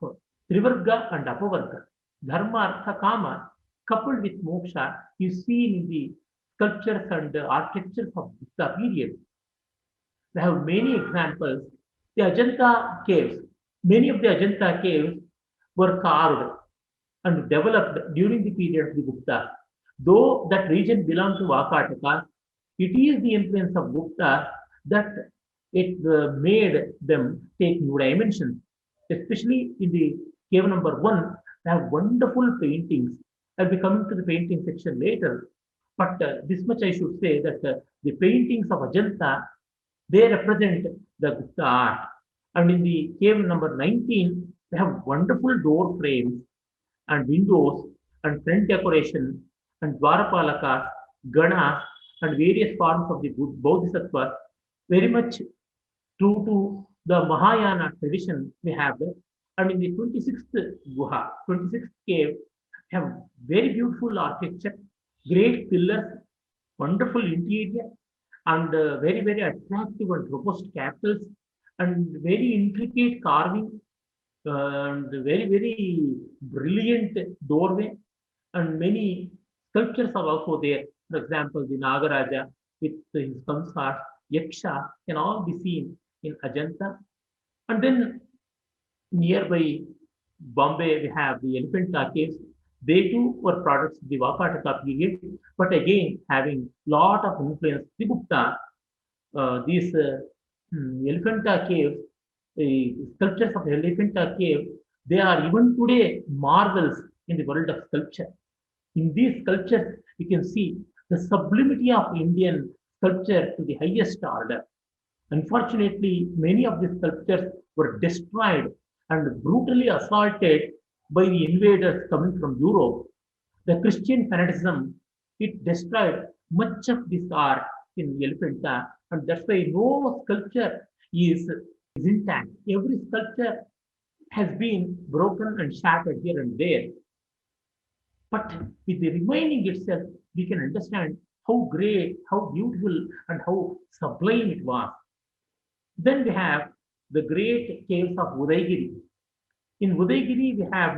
Trivarga and Apavarga, Dharma, Artha, Kama, coupled with Moksha, is seen in the sculptures and architecture of Gupta period. We have many examples. The Ajanta caves, many of the Ajanta caves were carved and developed during the period of the Gupta. Though that region belonged to Vakataka, it is the influence of Gupta that it made them take new dimensions, especially in the cave number one. They have wonderful paintings. I'll be coming to the painting section later. But this much I should say that the paintings of Ajanta, they represent the Gupta art. And in the cave number 19, they have wonderful door frames and windows and front decoration and Dwarapalakas, Ganas, and various forms of the Bodhisattvas, very much true to the Mahayana tradition we have there. And in the 26th Guha, 26th cave, have very beautiful architecture, great pillars, wonderful interior, and very attractive and robust capitals, and very intricate carving, and very brilliant doorway, and many sculptures are also there. For example, the Nagaraja with his consort, Yaksha can all be seen in Ajanta. And then nearby Bombay, we have the Elephanta caves. They too were products of the Vakataka period, but again having lot of influence. The Gupta, these Elephanta caves, the sculptures of Elephanta cave, they are even today marvels in the world of sculpture. In these sculptures, you can see the sublimity of Indian sculpture to the highest order. Unfortunately, many of these sculptures were destroyed and brutally assaulted by the invaders coming from Europe. The Christian fanaticism, it destroyed much of this art in Elephanta, and that's why no sculpture is intact. Every sculpture has been broken and shattered here and there. But with the remaining itself, we can understand how great, how beautiful, and how sublime it was. Then we have the great caves of Udaygiri. In Udaygiri, we have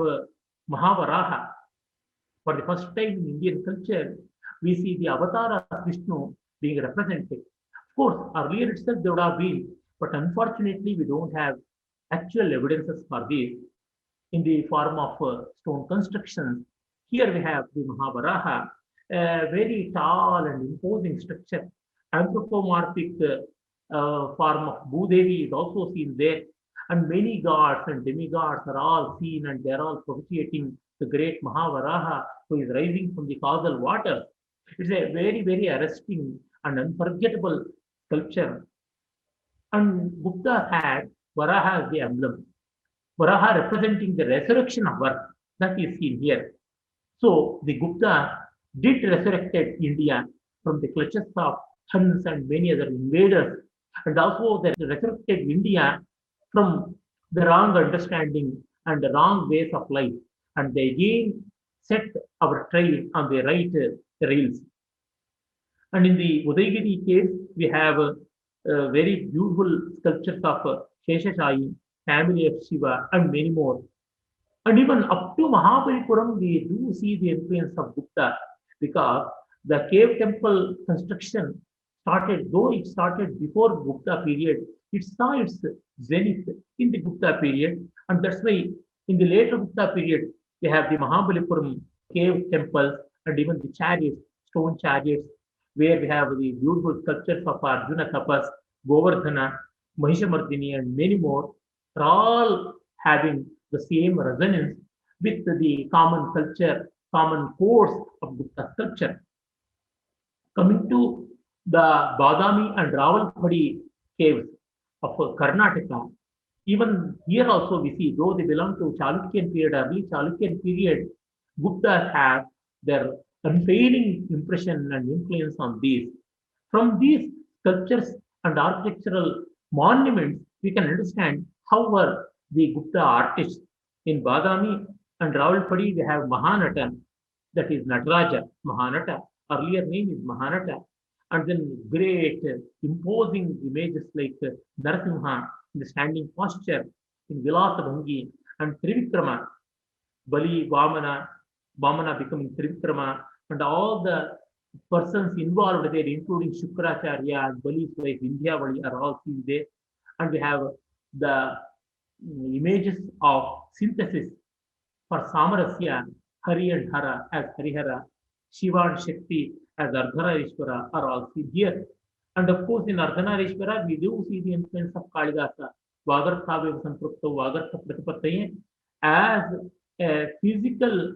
Mahavaraha. For the first time in Indian culture, we see the avatar of Vishnu being represented. Of course, earlier itself there would have been, but unfortunately, we don't have actual evidences for this in the form of stone constructions. Here we have the Mahavaraha, a very tall and imposing structure. Anthropomorphic form of Bhudevi is also seen there. And many gods and demigods are all seen, and they're all propitiating the great Mahavaraha who is rising from the causal water. It's a very arresting and unforgettable sculpture. And Gupta had Varaha as the emblem. Varaha representing the resurrection of Earth that is seen here. So the Gupta did resurrected India from the clutches of Huns and many other invaders, and also they resurrected India from the wrong understanding and the wrong ways of life, and they again set our trail on the right rails. And in the Udaygiri case, we have very beautiful sculptures of Sheshashayi, family of Shiva, and many more. And even up to Mahabalipuram, we do see the influence of Gupta because the cave temple construction started, though it started before Gupta period, it saw its zenith in the Gupta period. And that's why in the later Gupta period, we have the Mahabalipuram cave temples and even the chariots, stone chariots, where we have the beautiful sculptures of Arjuna Tapas, Govardhana, Mahishamardini, and many more, are all having the same resonance with the common culture, common course of Gupta sculpture. Coming to the Badami and Rawalpindi caves of Karnataka, even here also we see, though they belong to Chalukyan period, early Chalukyan period, Guptas have their unfailing impression and influence on these. From these sculptures and architectural monuments, we can understand how were the Gupta artists. In Badami and Rawalpindi, we have Mahanata, that is Nataraja, Mahanata. Earlier name is Mahanata. And then great imposing images like Narasimha in the standing posture, in Vilasa Bhangi, and Trivikrama, Bali, Vamana becoming Trivikrama, and all the persons involved there, including Shukracharya and Bali's wife Vindhyavali, are all seen there. And we have the images of synthesis for Samarasya, Hari and Hara as Harihara, Shiva and Shakti as Ardhanarishwara are all seen here. And of course, in Ardhanarishwara, we do see the influence of Kalidasa, Vagartha Sanprukta, Vagartha Pratipataye, as a physical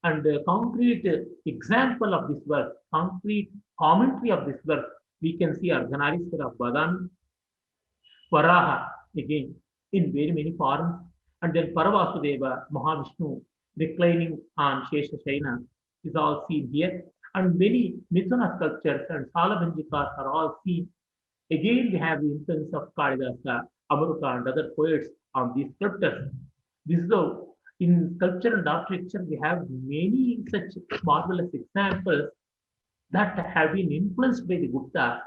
and a concrete example of this work, concrete commentary of this work. We can see Ardhanarishwara of Badami, Varaha again in very many forms, and then Paravasudeva, Mahavishnu reclining on Sheshashaina is all seen here, and many Mithuna sculptures and Salabanjikas are all seen. Again, we have the influence of Kalidasa, Amaruka, and other poets on these sculptures. This is how in sculpture and architecture we have many such marvelous examples that have been influenced by the Gupta.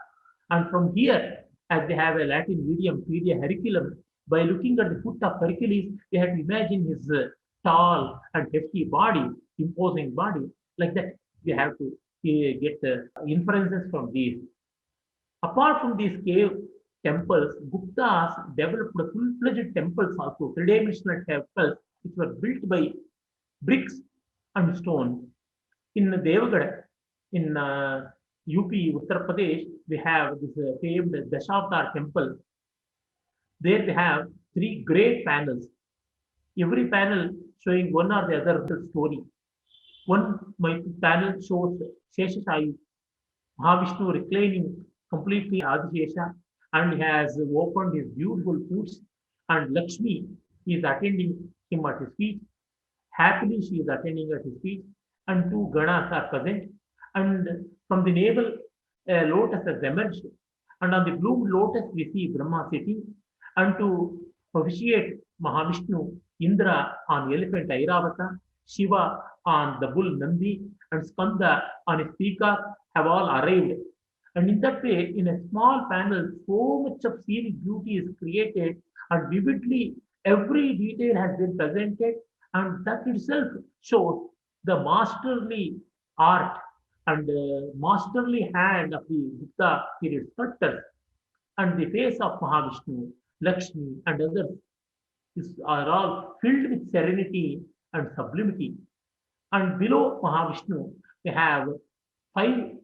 And from here, as they have a Latin medium, Pedia Herculum, By looking at the foot of Hercules, we have to imagine his tall and hefty body, imposing body. Like that, we have to get inferences from these. Apart from these cave temples, Guptas developed full-fledged temples also, three-dimensional temples, which were built by bricks and stone. In Devagad, in UP, Uttar Pradesh, we have this famed Dashavtar temple. There we have three great panels, every panel showing one or the other story. One my panel shows Sheshashayi, Mahavishnu reclining completely Adishesha, and he has opened his beautiful foods, and Lakshmi is attending him at his feet. Happily, she is attending at his feet, and two Ganas are present. And from the navel, a lotus has emerged, and on the blue lotus, we see Brahma sitting. And to propitiate Mahavishnu, Indra on elephant Airavata, Shiva on the bull Nandi, and Skanda on his peacock have all arrived. And in that way, in a small panel, so much of scenic beauty is created, and vividly every detail has been presented, and that itself shows the masterly art and masterly hand of the Gupta period sculptors. And the face of Mahavishnu, Lakshmi, and others are all filled with serenity and sublimity. And below Mahavishnu, we have five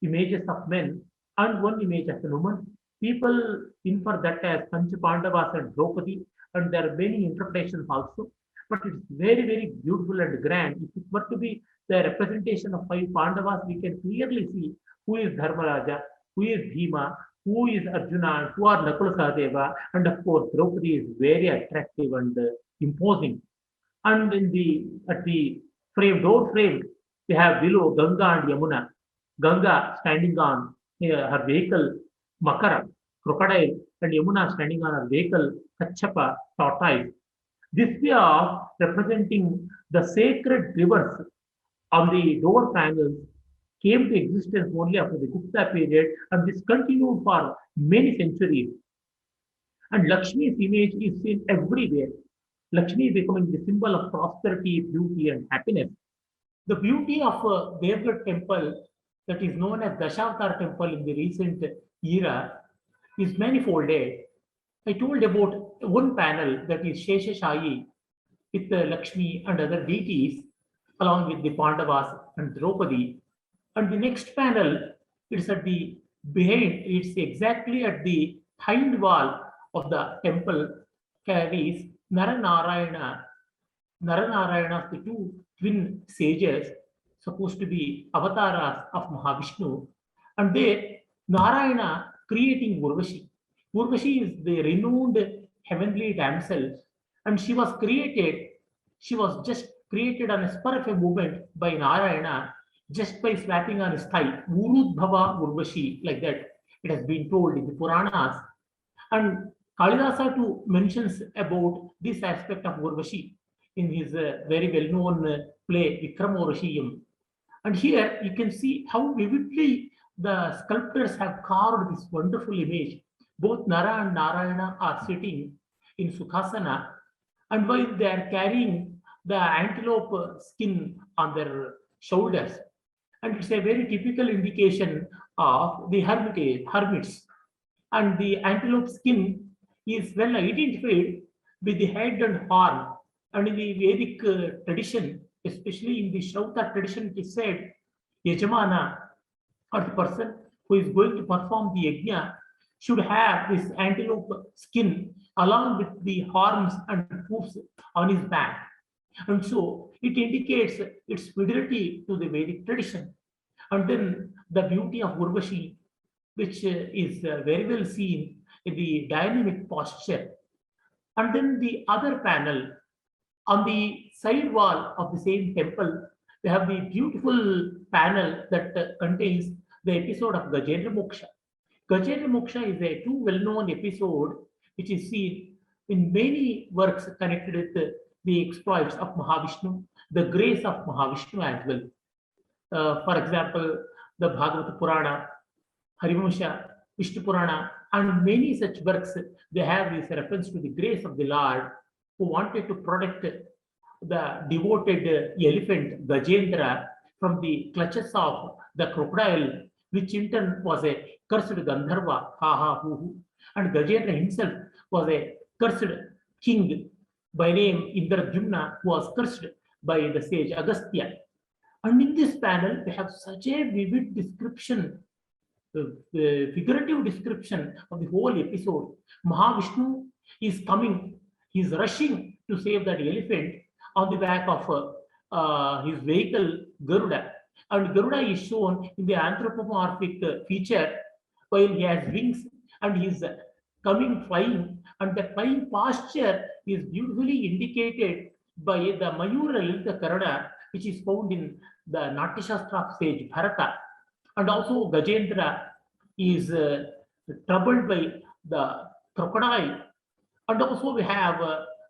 images of men and one image of a woman. People infer that as Pancha Pandavas and Draupadi, and there are many interpretations also. But it's very, very beautiful and grand. If it were to be the representation of five Pandavas, we can clearly see who is Dharmaraja, who is Bhima, who is Arjuna, and who are Nakula Sahadeva, and of course Draupadi is very attractive and imposing. And in the at the door frame, we have below Ganga and Yamuna. Ganga standing on her vehicle Makara, crocodile, and Yamuna standing on her vehicle Kachapa, tortoise. This way of representing the sacred rivers on the door panels came to existence only after the Gupta period, and this continued for many centuries. And Lakshmi's image is seen everywhere. Lakshmi becoming the symbol of prosperity, beauty, and happiness. The beauty of Devgad temple, that is known as Dashavtar temple in the recent era, is manifolded. I told about one panel, that is Sheshashayi with Lakshmi and other deities along with the Pandavas and Draupadi. And the next panel, it's at the behind, it's exactly at the hind wall of the temple, carries Naranarayana. Naranarayana, the two twin sages, supposed to be avatars of Mahavishnu, and there Narayana creating Urvashi. Urvashi is the renowned heavenly damsel, and she was just created on a spur of a moment by Narayana just by slapping on his thigh. Urudbhava Urvashi, like that. It has been told in the Puranas. And Kalidasa too mentions about this aspect of Urvashi in his very well-known play Vikramorashiyam. And here you can see how vividly the sculptors have carved this wonderful image. Both Nara and Narayana are sitting in Sukhasana, and while they are carrying the antelope skin on their shoulders. And it's a very typical indication of the hermits. And the antelope skin is well identified with the head and horn. And in the Vedic tradition, especially in the Shrauta tradition, it is said, Yajamana, or the person who is going to perform the yajna, should have this antelope skin along with the horns and hoofs on his back. And so it indicates its fidelity to the Vedic tradition. And then the beauty of Urvashi, which is very well seen in the dynamic posture. And then the other panel, on the side wall of the same temple, we have the beautiful panel that contains the episode of Gajendra Moksha. Gajendra Moksha is a too well-known episode which is seen in many works connected with the exploits of Mahavishnu, the grace of Mahavishnu as well. For example, the Bhagavata Purana, Harivamsha, Vishnu Purana, And many such works, they have this reference to the grace of the Lord who wanted to protect the devoted elephant Gajendra from the clutches of the crocodile, which in turn was a cursed Gandharva, ha ha hu hu. And Gajendra himself was a cursed king by name Indradyumna, who was cursed by the sage Agastya. And in this panel, we have such a vivid description, figurative description of the whole episode. Mahavishnu is coming, he is rushing to save that elephant on the back of his vehicle Garuda. And Garuda is shown in the anthropomorphic feature while he has wings and he is coming flying, and the flying posture is beautifully indicated by the Mayura Lilita Karana, which is found in the Natyashastra of sage Bharata. And also Gajendra is troubled by the crocodile. And also we have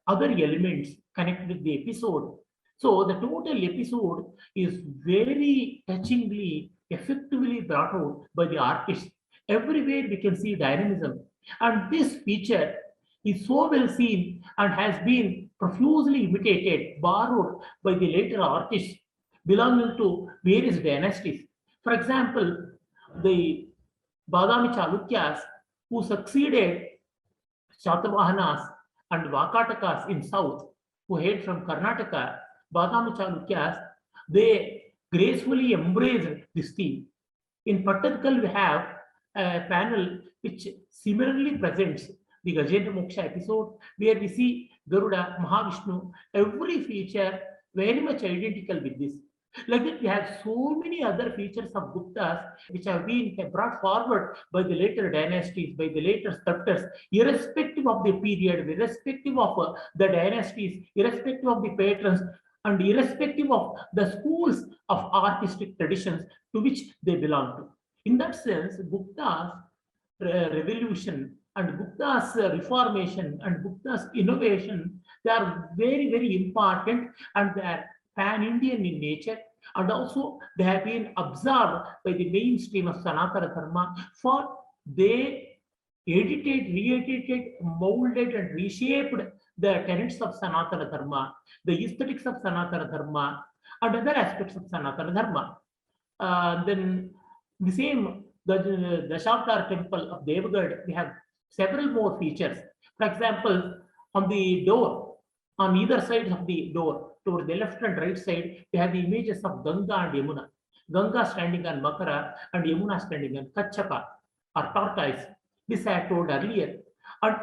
other elements connected with the episode. So the total episode is very touchingly, effectively brought out by the artist. Everywhere we can see dynamism. And this feature is so well seen and has been profusely imitated, borrowed by the later artists belonging to various dynasties. For example, the Badami Chalukyas, who succeeded Shatavahanas and Vakatakas in south, who hailed from Karnataka, Badami Chalukyas, they gracefully embraced this theme. In Pattakal, we have a panel which similarly presents the Gajendra Moksha episode, where we see Garuda, Mahavishnu, every feature very much identical with this. Like that, we have so many other features of Guptas which have been brought forward by the later dynasties, by the later sculptors, irrespective of the period, irrespective of the dynasties, irrespective of the patrons, and irrespective of the schools of artistic traditions to which they belong to. In that sense, Gupta's revolution and Gupta's reformation and Gupta's innovation, they are very, very important, and they are pan-Indian in nature, and also they have been absorbed by the mainstream of Sanatana Dharma, for they edited, re-edited, molded and reshaped the tenets of Sanatana Dharma, the aesthetics of Sanatana Dharma, and other aspects of Sanatana Dharma. Then the same, the Dashavtar temple of Devagad, we have several more features. For example, on the door, on either side of the door, toward the left and right side, we have the images of Ganga and Yamuna. Ganga standing on Makara and Yamuna standing on Kachapa or tortoise. This I told earlier. And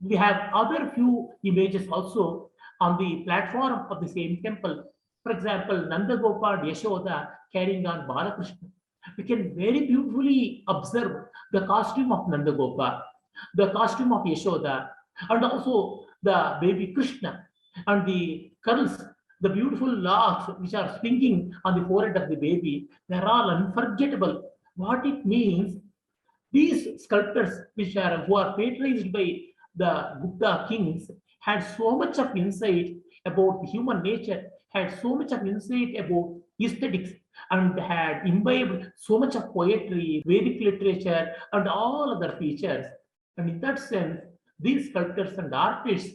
we have other few images also on the platform of the same temple. For example, Nanda Gopal and Yashoda carrying on Balakrishna. We can very beautifully observe the costume of Nanda Gopal, the costume of Yashoda, and also the baby Krishna, and the curls, the beautiful locks which are swinging on the forehead of the baby. They are all unforgettable. What it means, these sculptors who are patronized by the Gupta kings had so much of insight about human nature, had so much of insight about aesthetics, and had imbibed so much of poetry, Vedic literature, and all other features. And in that sense, these sculptors and artists,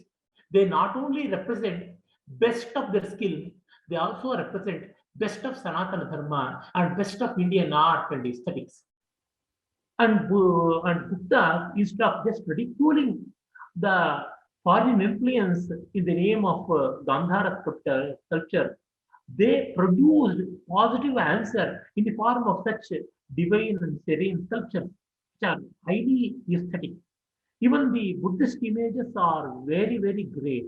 they not only represent best of their skill, they also represent best of Sanatana Dharma and best of Indian art and aesthetics. And Gupta, instead of just ridiculing the foreign influence in the name of Gandhara sculpture, they produced positive answer in the form of such divine and serene sculptures, which are highly aesthetic. Even the Buddhist images are very, very great.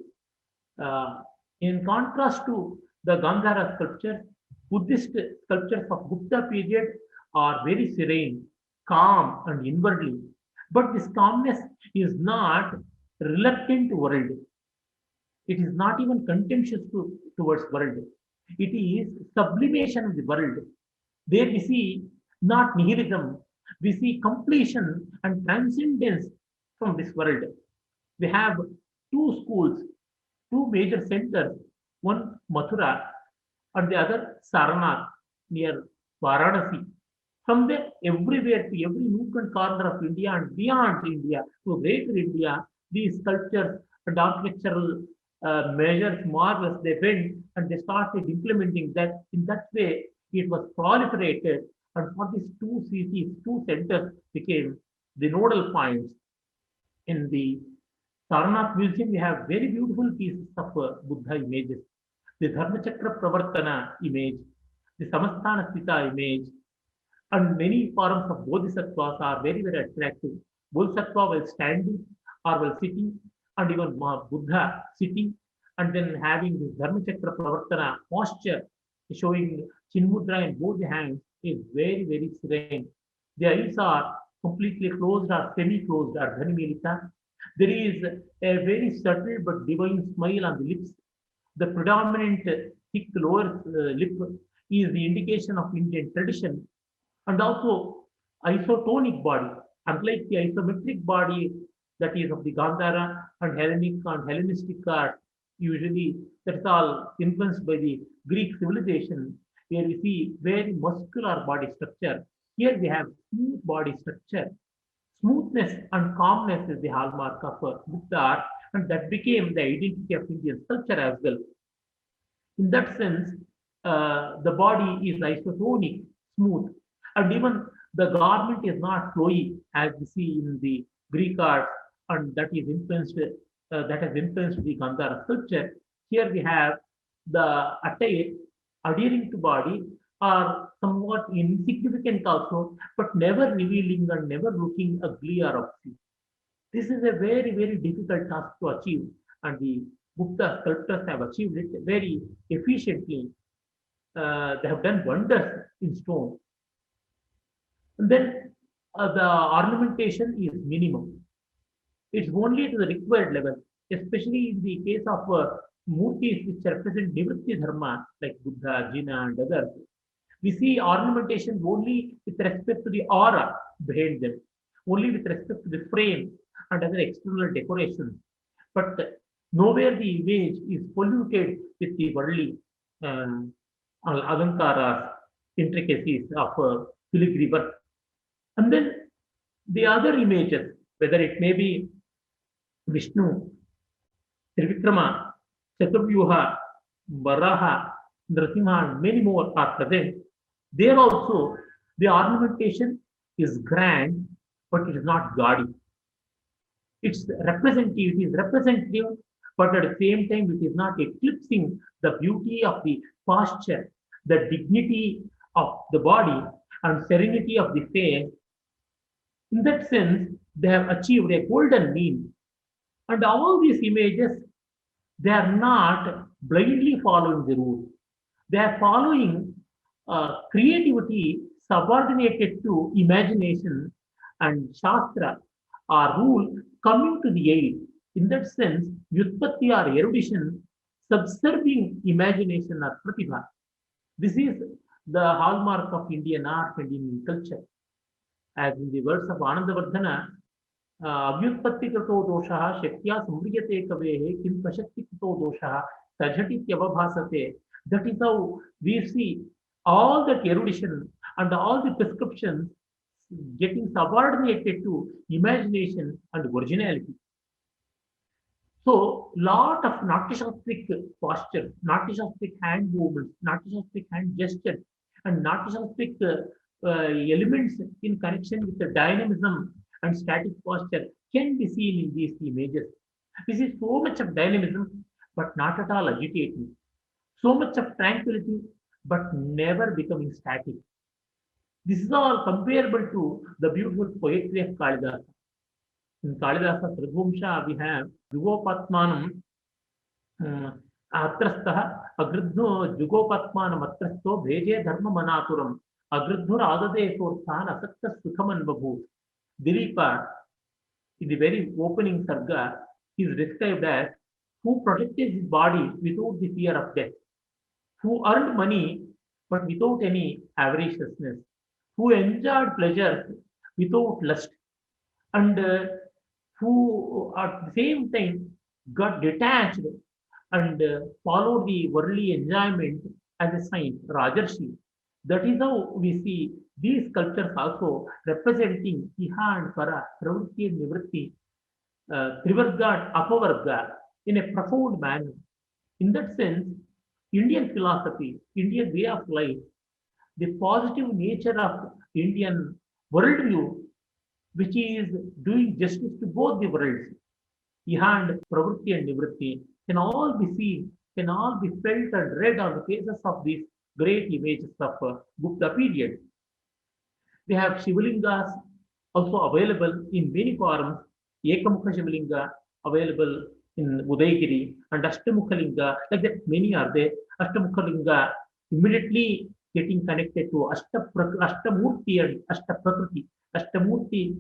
In contrast to the Gandhara sculpture, Buddhist sculptures of Gupta period are very serene, calm, and inwardly. But this calmness is not reluctant to world. It is not even contemptuous towards world. It is sublimation of the world. There we see not nihilism, we see completion and transcendence from this world. We have two schools, two major centers, one Mathura and the other Sarnath near Varanasi. From there, everywhere to every nook and corner of India and beyond India to greater India, these sculptures and architectural measures, marvels, they went and they started implementing that. In that way, it was proliferated, and for these two cities, two centers became the nodal points. In the Sarnath Museum, we have very beautiful pieces of Buddha images. The Dharmachakra Pravartana image, the Samasthana Sthita image, and many forms of bodhisattvas are very, very attractive. Bodhisattva while standing or while sitting, and even Buddha sitting, and then having this Dharmachakra Pravartana posture showing Chinmudra in both the hands is very, very serene. The eyes are completely closed or semi-closed or Dhanimilita. There is a very subtle but divine smile on the lips. The predominant thick lower lip is the indication of Indian tradition, and also isotonic body, unlike the isometric body that is of the Gandhara and Hellenic and Hellenistic art. Usually, that's all influenced by the Greek civilization, where we see very muscular body structure. Here we have smooth body structure. Smoothness and calmness is the hallmark of Buddha art, and that became the identity of Indian culture as well. In that sense, the body is isotonic, smooth, and even the garment is not flowy as we see in the Greek art, and that is influenced. That has influenced the Gandhara sculpture. Here we have the attire adhering to body are somewhat insignificant also, but never revealing and never looking ugly or obscene. This is a very, very difficult task to achieve, and the Gupta sculptors have achieved it very efficiently. They have done wonders in stone. And then the ornamentation is minimum. It's only to the required level, especially in the case of murtis which represent Nivritti Dharma, like Buddha, Jina, and others. We see ornamentation only with respect to the aura behind them, only with respect to the frame and other external decorations. But nowhere the image is polluted with the worldly alankaras, intricacies of filigree work. And then the other images, whether it may be Vishnu, Trivikrama, Chaturyuha, Varaha, Nrsimha, and many more are present. There also, the ornamentation is grand, but it is not gaudy. It's representative, it is representative, but at the same time, it is not eclipsing the beauty of the posture, the dignity of the body, and serenity of the face. In that sense, they have achieved a golden mean. And all these images, they are not blindly following the rule. They are following creativity subordinated to imagination and Shastra or rule coming to the aid. In that sense, Vyutpatti or erudition subserving imagination or Pratibha. This is the hallmark of Indian art and Indian culture. As in the words of Anandavardhana, अव्युत्पत्तिकृतो दोषः शक्त्या संव्रियते कवेः किं प्रशक्तिकृतो दोषः तझटित्यवभासते. That is how we see all that erudition and all the prescriptions getting subordinated to imagination and originality. So, lot of Natyashastric postures, Natyashastric hand movements, Natyashastric hand gestures, and Natyashastric elements in connection with the dynamism and static posture can be seen in these images. This is so much of dynamism, but not at all agitating. So much of tranquility, but never becoming static. This is all comparable to the beautiful poetry of Kalidasa. In Kalidasa Trigvamsha, we have Jugopatmanam Atrastha Agridho Jugopatmanam Atrasto Bheje Dharma Manaturam Agridhur Adade Sorthan Asakta Sukhaman Babu. Dilipa, in the very opening sarga, is described as who protected his body without the fear of death, who earned money but without any avariciousness, who enjoyed pleasure without lust, and who at the same time got detached and followed the worldly enjoyment as a saint, Rajarshi. That is how we see these sculptures also representing Iha and Para, Pravritti and Nivritti, Trivarga and Apavarga in a profound manner. In that sense, Indian philosophy, Indian way of life, the positive nature of Indian worldview, which is doing justice to both the worlds, Iha and Pravritti and Nivritti, can all be seen, can all be felt and read on the faces of these great images of Gupta period. We have Shivalingas also available in many forms. Ekamukha Shivalinga available in Udaygiri and Ashtamukhalinga, like that many are there. Ashtamukhalinga immediately getting connected to Ashtamurti and Ashtaprakriti. Ashtamurti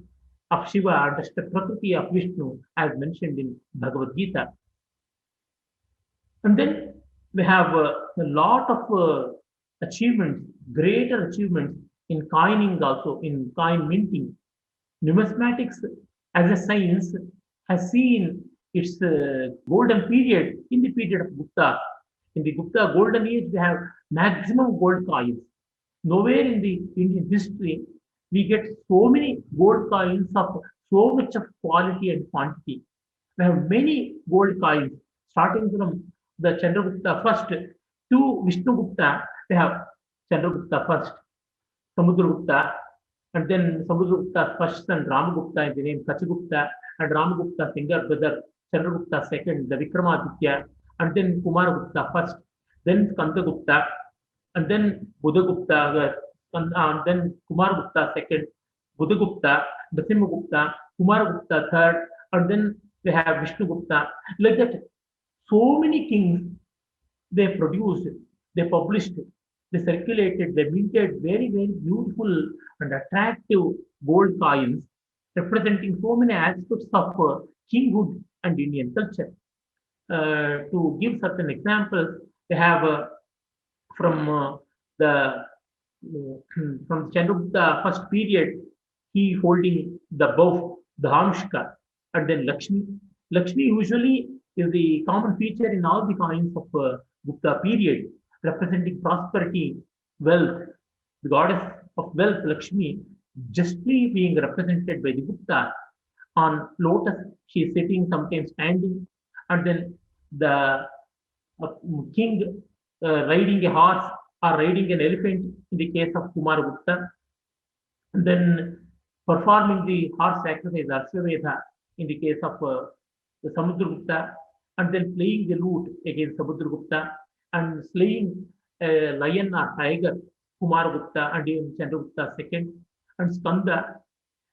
of Shiva and Ashtaprakriti of Vishnu, as mentioned in Bhagavad Gita. And then we have a lot of achievements, greater achievements in coining also, in coin minting. Numismatics as a science has seen its golden period in the period of Gupta. In the Gupta golden age, we have maximum gold coins. Nowhere in the Indian history we get so many gold coins of so much of quality and quantity. We have many gold coins starting from the Chandragupta first to Vishnugupta. We have Chandragupta first, Samudragupta, and then Samudragupta first son Ramagupta in the name Kachagupta, and Ramagupta's younger brother Chandragupta second, the Vikramaditya, and then Kumaragupta first, then Skandagupta, and then Buddhagupta, and then Kumaragupta second, Buddhagupta, Narasimhagupta, Kumaragupta third, and then we have Vishnugupta. Like that, so many kings they produced, they published, they circulated, they minted very, very beautiful and attractive gold coins representing so many aspects of kinghood and Indian culture. To give certain examples, they have from the from Chandragupta first period, he holding the bow, the Hamshka, and then Lakshmi. Lakshmi usually is the common feature in all the coins of Gupta period, representing prosperity, wealth. The goddess of wealth, Lakshmi, justly being represented by the Gupta on lotus. She is sitting, sometimes standing, and then the king riding a horse or riding an elephant in the case of Kumaragupta, and then performing the horse sacrifice Ashwamedha in the case of the Samudragupta, and then playing the lute against Samudragupta, and slaying a lion or tiger, Kumaragupta, and even Chandragupta second, and Skanda,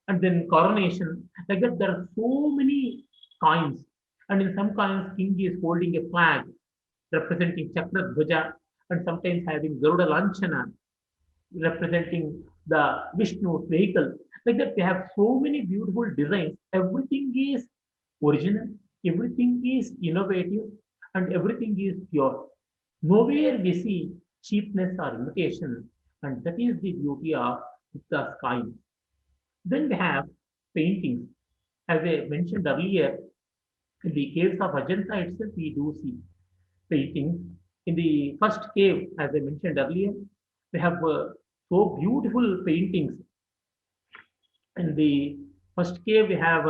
and then coronation. Like that, there are so many coins, and in some coins, king is holding a flag representing Chakra Dhwaja, and sometimes having Garuda Lanchana representing the Vishnu vehicle. Like that, we have so many beautiful designs. Everything is original, everything is innovative, and everything is pure. Nowhere we see cheapness or imitation, and that is the beauty of Gupta's coins. Then we have paintings. As I mentioned earlier, in the caves of Ajanta itself, we do see paintings. In the first cave, as I mentioned earlier, we have so beautiful paintings. In the first cave, we have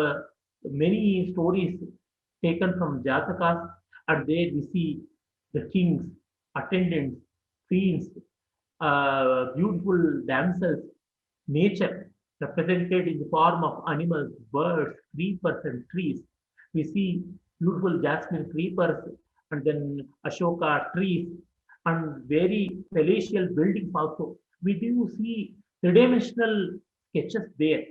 many stories taken from Jatakas, and there we see the kings, attendants, queens, beautiful damsels, nature represented in the form of animals, birds, creepers, and trees. We see beautiful jasmine creepers and then Ashoka trees and very palatial buildings also. We do see three-dimensional sketches there,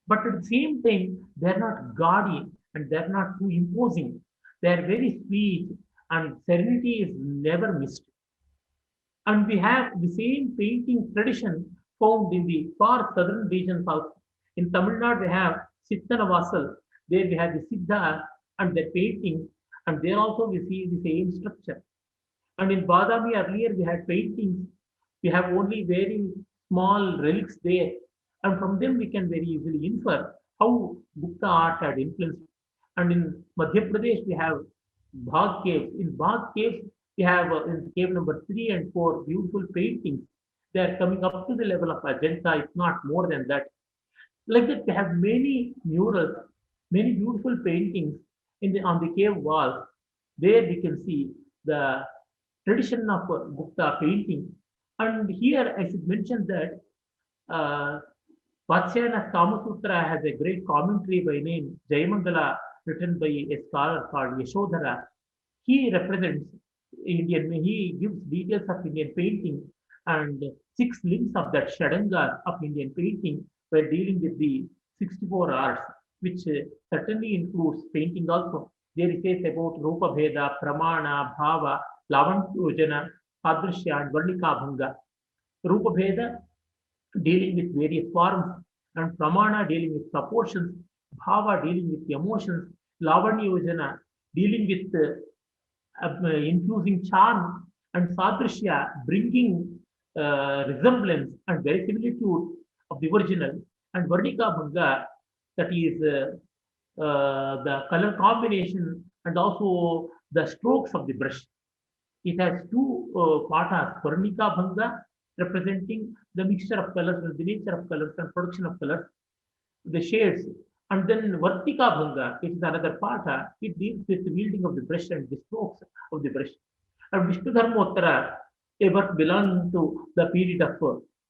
but at the same time, they're not gaudy and they're not too imposing. They're very sweet and serenity is never missed. And we have the same painting tradition found in the far southern regions also. In Tamil Nadu, we have Chittanavasal. There we have the Siddha and their paintings, and there also we see the same structure. And in Badami earlier we had paintings. We have only very small relics there, and from them we can very easily infer how Gupta art had influenced. And in Madhya Pradesh we have Bagh caves. In Bagh caves we have in cave number 3 and 4 beautiful paintings They are coming up to the level of Ajanta, if not more than that. Like that, they have many murals, many beautiful paintings on the cave walls. There we can see the tradition of Gupta painting. And here I should mention that uh, Vatsyayana's Kama Sutra has a great commentary by name Jayamangala, written by a scholar called Yashodhara. He represents Indian, he gives details of Indian painting and six limbs of that Shadanga of Indian painting while dealing with the 64 arts, which certainly includes painting also. There he says about Rupa Bheda, Pramana, Bhava, Lavanyojana, Sadrishya, and Varnika Bhanga. Rupa Bheda dealing with various forms, and Pramana dealing with proportions, Bhava dealing with emotions, Lavanyojana dealing with infusing charm, and Sadrishya bringing resemblance and verisimilitude of the original, and Varnika Bhanga, that is the color combination and also the strokes of the brush. It has two pathas, Varnika Bhanga, representing the mixture of colors and the nature of colors and production of colors, the shades. And then Vartika Bhanga, it is another patha, it deals with the wielding of the brush and the strokes of the brush. And Vishnu Dharmottara, a work belonging to the period of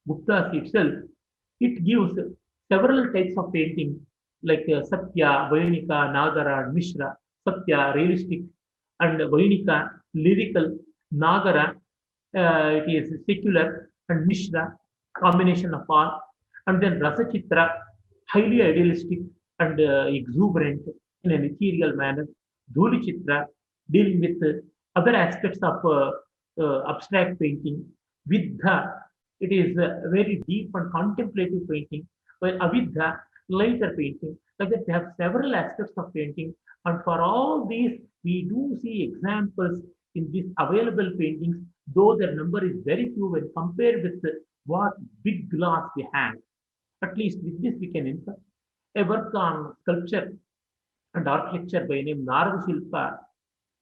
Guptas itself, it gives several types of painting like Satya, Vainika, Nagara, and Mishra. Satya, realistic, and Vainika, lyrical, Nagara, it is secular, and Mishra, combination of all, and then Rasachitra, highly idealistic and exuberant in an ethereal manner. Dhuli Chitra, dealing with other aspects of abstract painting. Vidha, it is a very deep and contemplative painting, while Avidha, lighter painting. Like that, they have several aspects of painting, and for all these, we do see examples in these available paintings, though their number is very few when compared with what big glass we have. At least with this, we can infer. A work on sculpture and architecture by name Narada Shilpa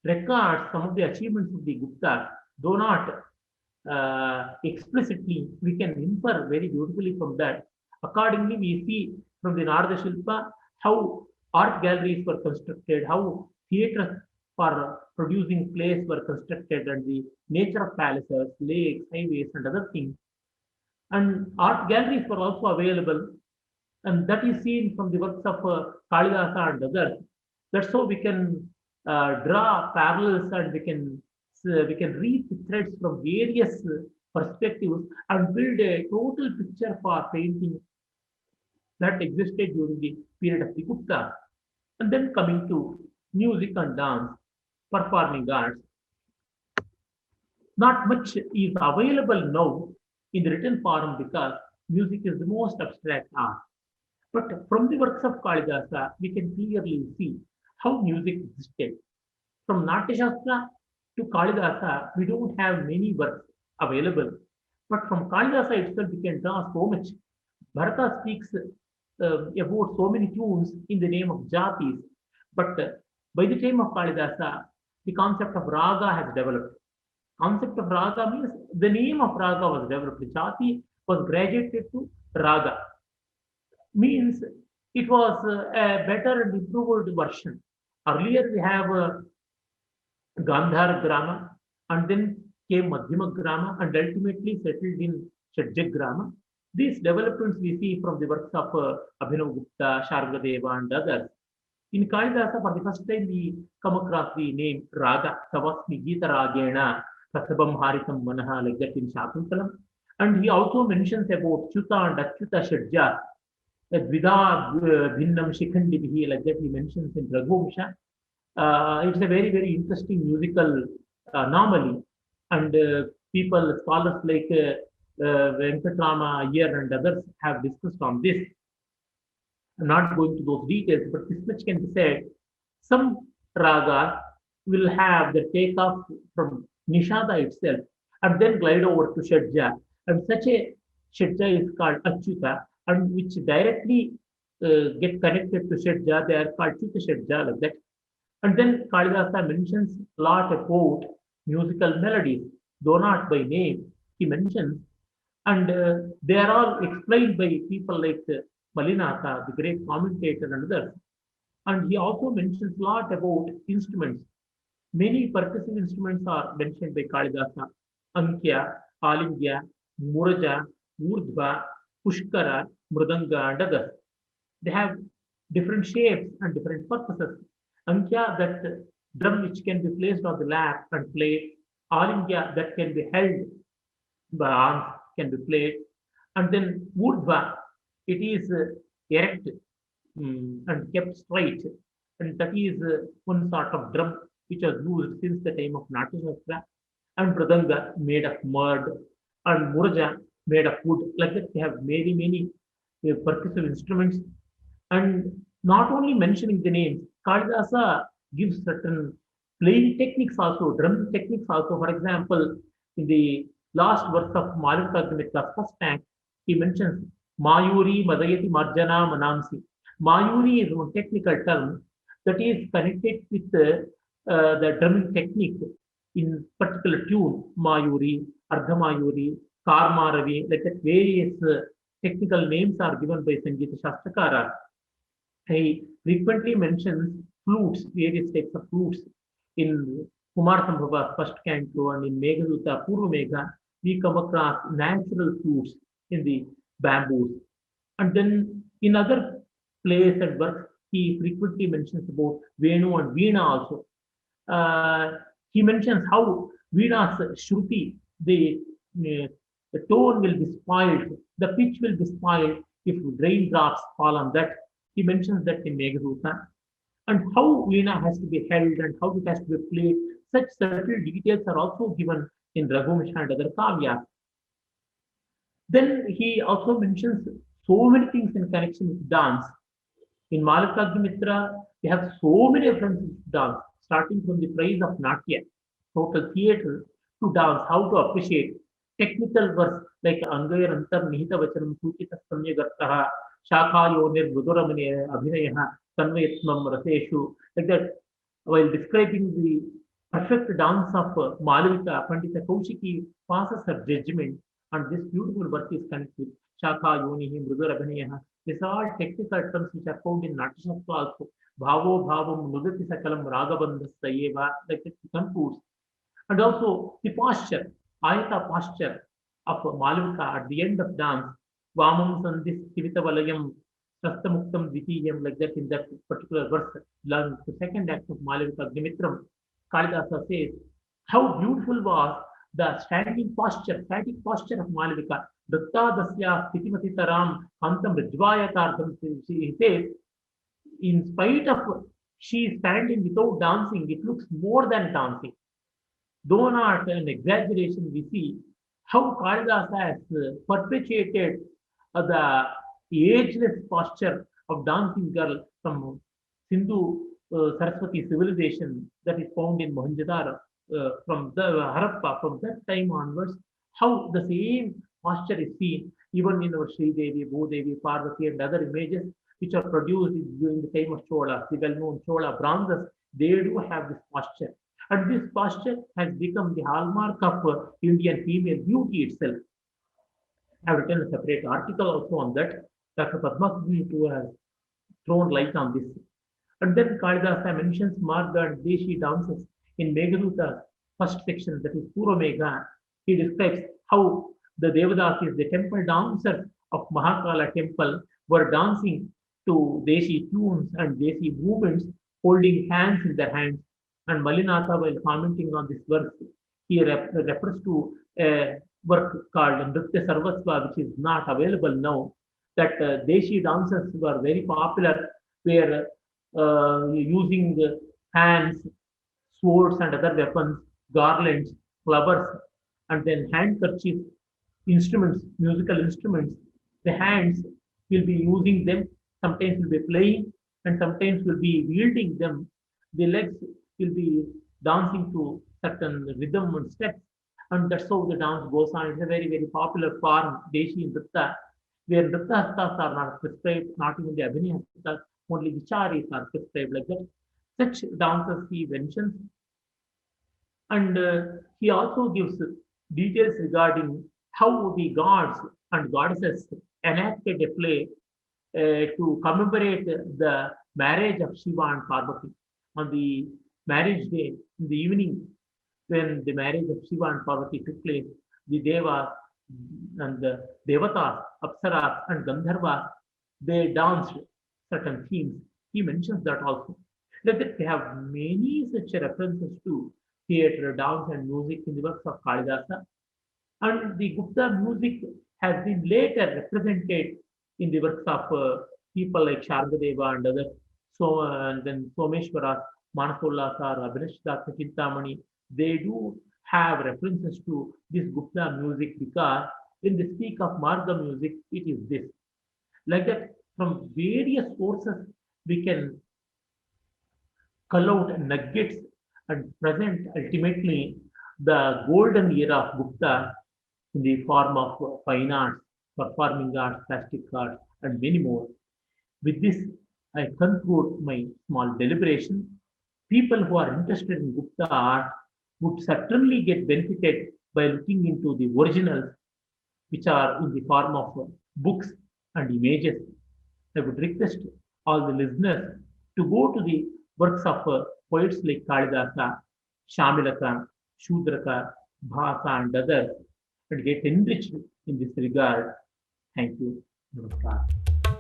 records some of the achievements of the Guptas, though not explicitly, we can infer very beautifully from that. Accordingly, we see from the Narada Shilpa how art galleries were constructed, how theatres for producing plays were constructed, and the nature of palaces, lakes, highways, and other things. And art galleries were also available, and that is seen from the works of Kalidasa and others. That's how we can draw parallels, and we can read the threads from various perspectives and build a total picture for painting that existed during the period of the Gupta. And then coming to music and dance, performing arts, not much is available now in the written form because music is the most abstract art. But from the works of Kalidasa, we can clearly see how music existed. From Natya Shastra to Kalidasa, we don't have many works available. But from Kalidasa itself, we can draw so much. Bharata speaks about so many tunes in the name of jatis. But by the time of Kalidasa, the concept of raga has developed. Concept of raga means the name of raga was developed. Jati was graduated to raga, means it was a better and improved version. Earlier we have Gandhar Grama, and then came Madhyama Grama, and ultimately settled in Shadjak Grama. These developments we see from the works of Abhinav Gupta, Shargadeva, and others. In Kalidasa, for the first time, we come across the name Raga, Tavasmi Gita Ragena, Prasabam Haritam Manaha, like that in Shakuntalam. And he also mentions about Chuta and Achyuta Shadja, Dvida Bhinnam Shikhandi, like that he mentions in Raghuvamsha. It's a very, very interesting musical anomaly. And people, scholars like Venkatrama Iyer and others have discussed on this. I'm not going to those details, but this much can be said. Some ragas will have the takeoff from Nishada itself and then glide over to Shadja. And such a Shadja is called Achyuta, and which directly get connected to Shadja, they are called Chuta Shadja, like that. And then Kalidasa mentions a lot about musical melodies, though not by name. He mentions And they are all explained by people like Malinatha, the great commentator, and others. And he also mentions a lot about instruments. Many percussive instruments are mentioned by Kalidasa: Ankya, Alingya, Muraja, Urdhva, Pushkara, Mridanga, and others. They have different shapes and different purposes. Ankya, that drum which can be placed on the lap and played. Alingya, that can be held by arms, can be played. And then Urdhva, it is erect, and kept straight. And that is one sort of drum which was used since the time of Natyashastra. And Mridanga, made of mud, and Murja, made of wood. Like that, they have many, many percussive instruments. And not only mentioning the names, Kalidasa gives certain playing techniques also, drum techniques also. For example, in the last verse of Malavika first act, he mentions Mayuri Madayati Marjana Manamsi. Mayuri is one technical term that is connected with the drumming technique in particular tune, Mayuri, Ardhamayuri, Karmaravi, like that various technical names are given by Sangeeta Shastrakara. He frequently mentions flutes, various types of flutes. In Kumar Sambhava first canto and in Meghaduta Purva Megha, we come across natural flutes in the bamboos. And then in other plays and works, he frequently mentions about Venu and Veena also. Uh, he mentions how Veena's Shruti, the tone will be spoiled, the pitch will be spoiled if raindrops fall on that. He mentions that in Meghaduta. And how Veena has to be held and how it has to be played. Such subtle details are also given in Raghumisha and other kavyas. Then he also mentions so many things in connection with dance. In Malakagnimitra, we have so many references to dance, starting from the praise of Natya, total theatre, to dance, how to appreciate technical verse like Angayar Antar Nihita Vachanam Sukita Samyagartaha, Shakha Yonir Buduramani Abhinaya, Tanvayatmam Raseshu, like that. While describing the perfect dance of Malavika, Pandita Kaushiki passes her judgment, and this beautiful work is connected with Shakha Yonihi Mrudurabhinayaha. These are all technical terms which are found in Natyashastra also. Bhavo Bhavam Nudati Sakalam Ragabandhas Sayeva, like it concludes. And also the posture, Ayata posture of Malavika at the end of dance, Vamam Sandhis Tivita Valayam Sastamuktam Dvitiyam, like that in that particular verse, the second act of Malavika Dimitram, Kalidasa says, how beautiful was the standing posture, static posture of Malavika. Datta Dasya Stitimati Antam Rajvayatardam, he says, in spite of she standing without dancing, it looks more than dancing. Though not an exaggeration, we see how Kalidasa has perpetuated the ageless posture of dancing girl from Sindhu Saraswati civilization that is found in Mohenjo-daro, from the Harappa, from that time onwards, how the same posture is seen even in our Sri Devi, Bhudevi, Parvati, and other images which are produced during the time of Chola, the well-known Chola bronzes. They do have this posture. And this posture has become the hallmark of Indian female beauty itself. I have written a separate article also on that. Dr. Padma Subramanian has thrown light on this. And then Kalidasa mentions Marga and Deshi dances in Meghaduta first section, that is Purva Megha. He describes how the Devadasis, the temple dancers of Mahakala temple, were dancing to Deshi tunes and Deshi movements, holding hands in their hands. And Malinatha, while commenting on this verse, he refers to a work called Nritya Sarvasva, which is not available now. That Deshi dancers were very popular, where using hands, swords, and other weapons, garlands, flowers, and then handkerchiefs, instruments, musical instruments. The hands will be using them, sometimes will be playing, and sometimes will be wielding them. The legs will be dancing to certain rhythm and steps, and that's how the dance goes on. It's a very, very popular form, Deshi Nritta, where Nritta Hastas are not prescribed, not even the Abhinaya Hastas, only Vicharis are prescribed like that. Such dances he mentions, and he also gives details regarding how the gods and goddesses enacted a play to commemorate the marriage of Shiva and Parvati. On the marriage day, in the evening, when the marriage of Shiva and Parvati took place, the Devas and the Devatas, Apsaras and Gandharvas, they danced certain themes. He mentions that also. That they have many such references to theatre, dance, and music in the works of Kalidasa. And the Gupta music has been later represented in the works of people like Shargadeva and others. So, and then Someshwara, Manasollasa, Abhinashdatta Chintamani, they do have references to this Gupta music because when they speak of Marga music, it is this. Like that, from various sources, we can cull out nuggets and present ultimately the golden era of Gupta in the form of fine arts, performing arts, plastic arts, and many more. With this, I conclude my small deliberation. People who are interested in Gupta art would certainly get benefited by looking into the originals, which are in the form of books and images. I would request all the listeners to go to the works of poets like Kalidasa, Shamilaka, Shudraka, Bhasa, and others and get enriched in this regard. Thank you. Namaskar.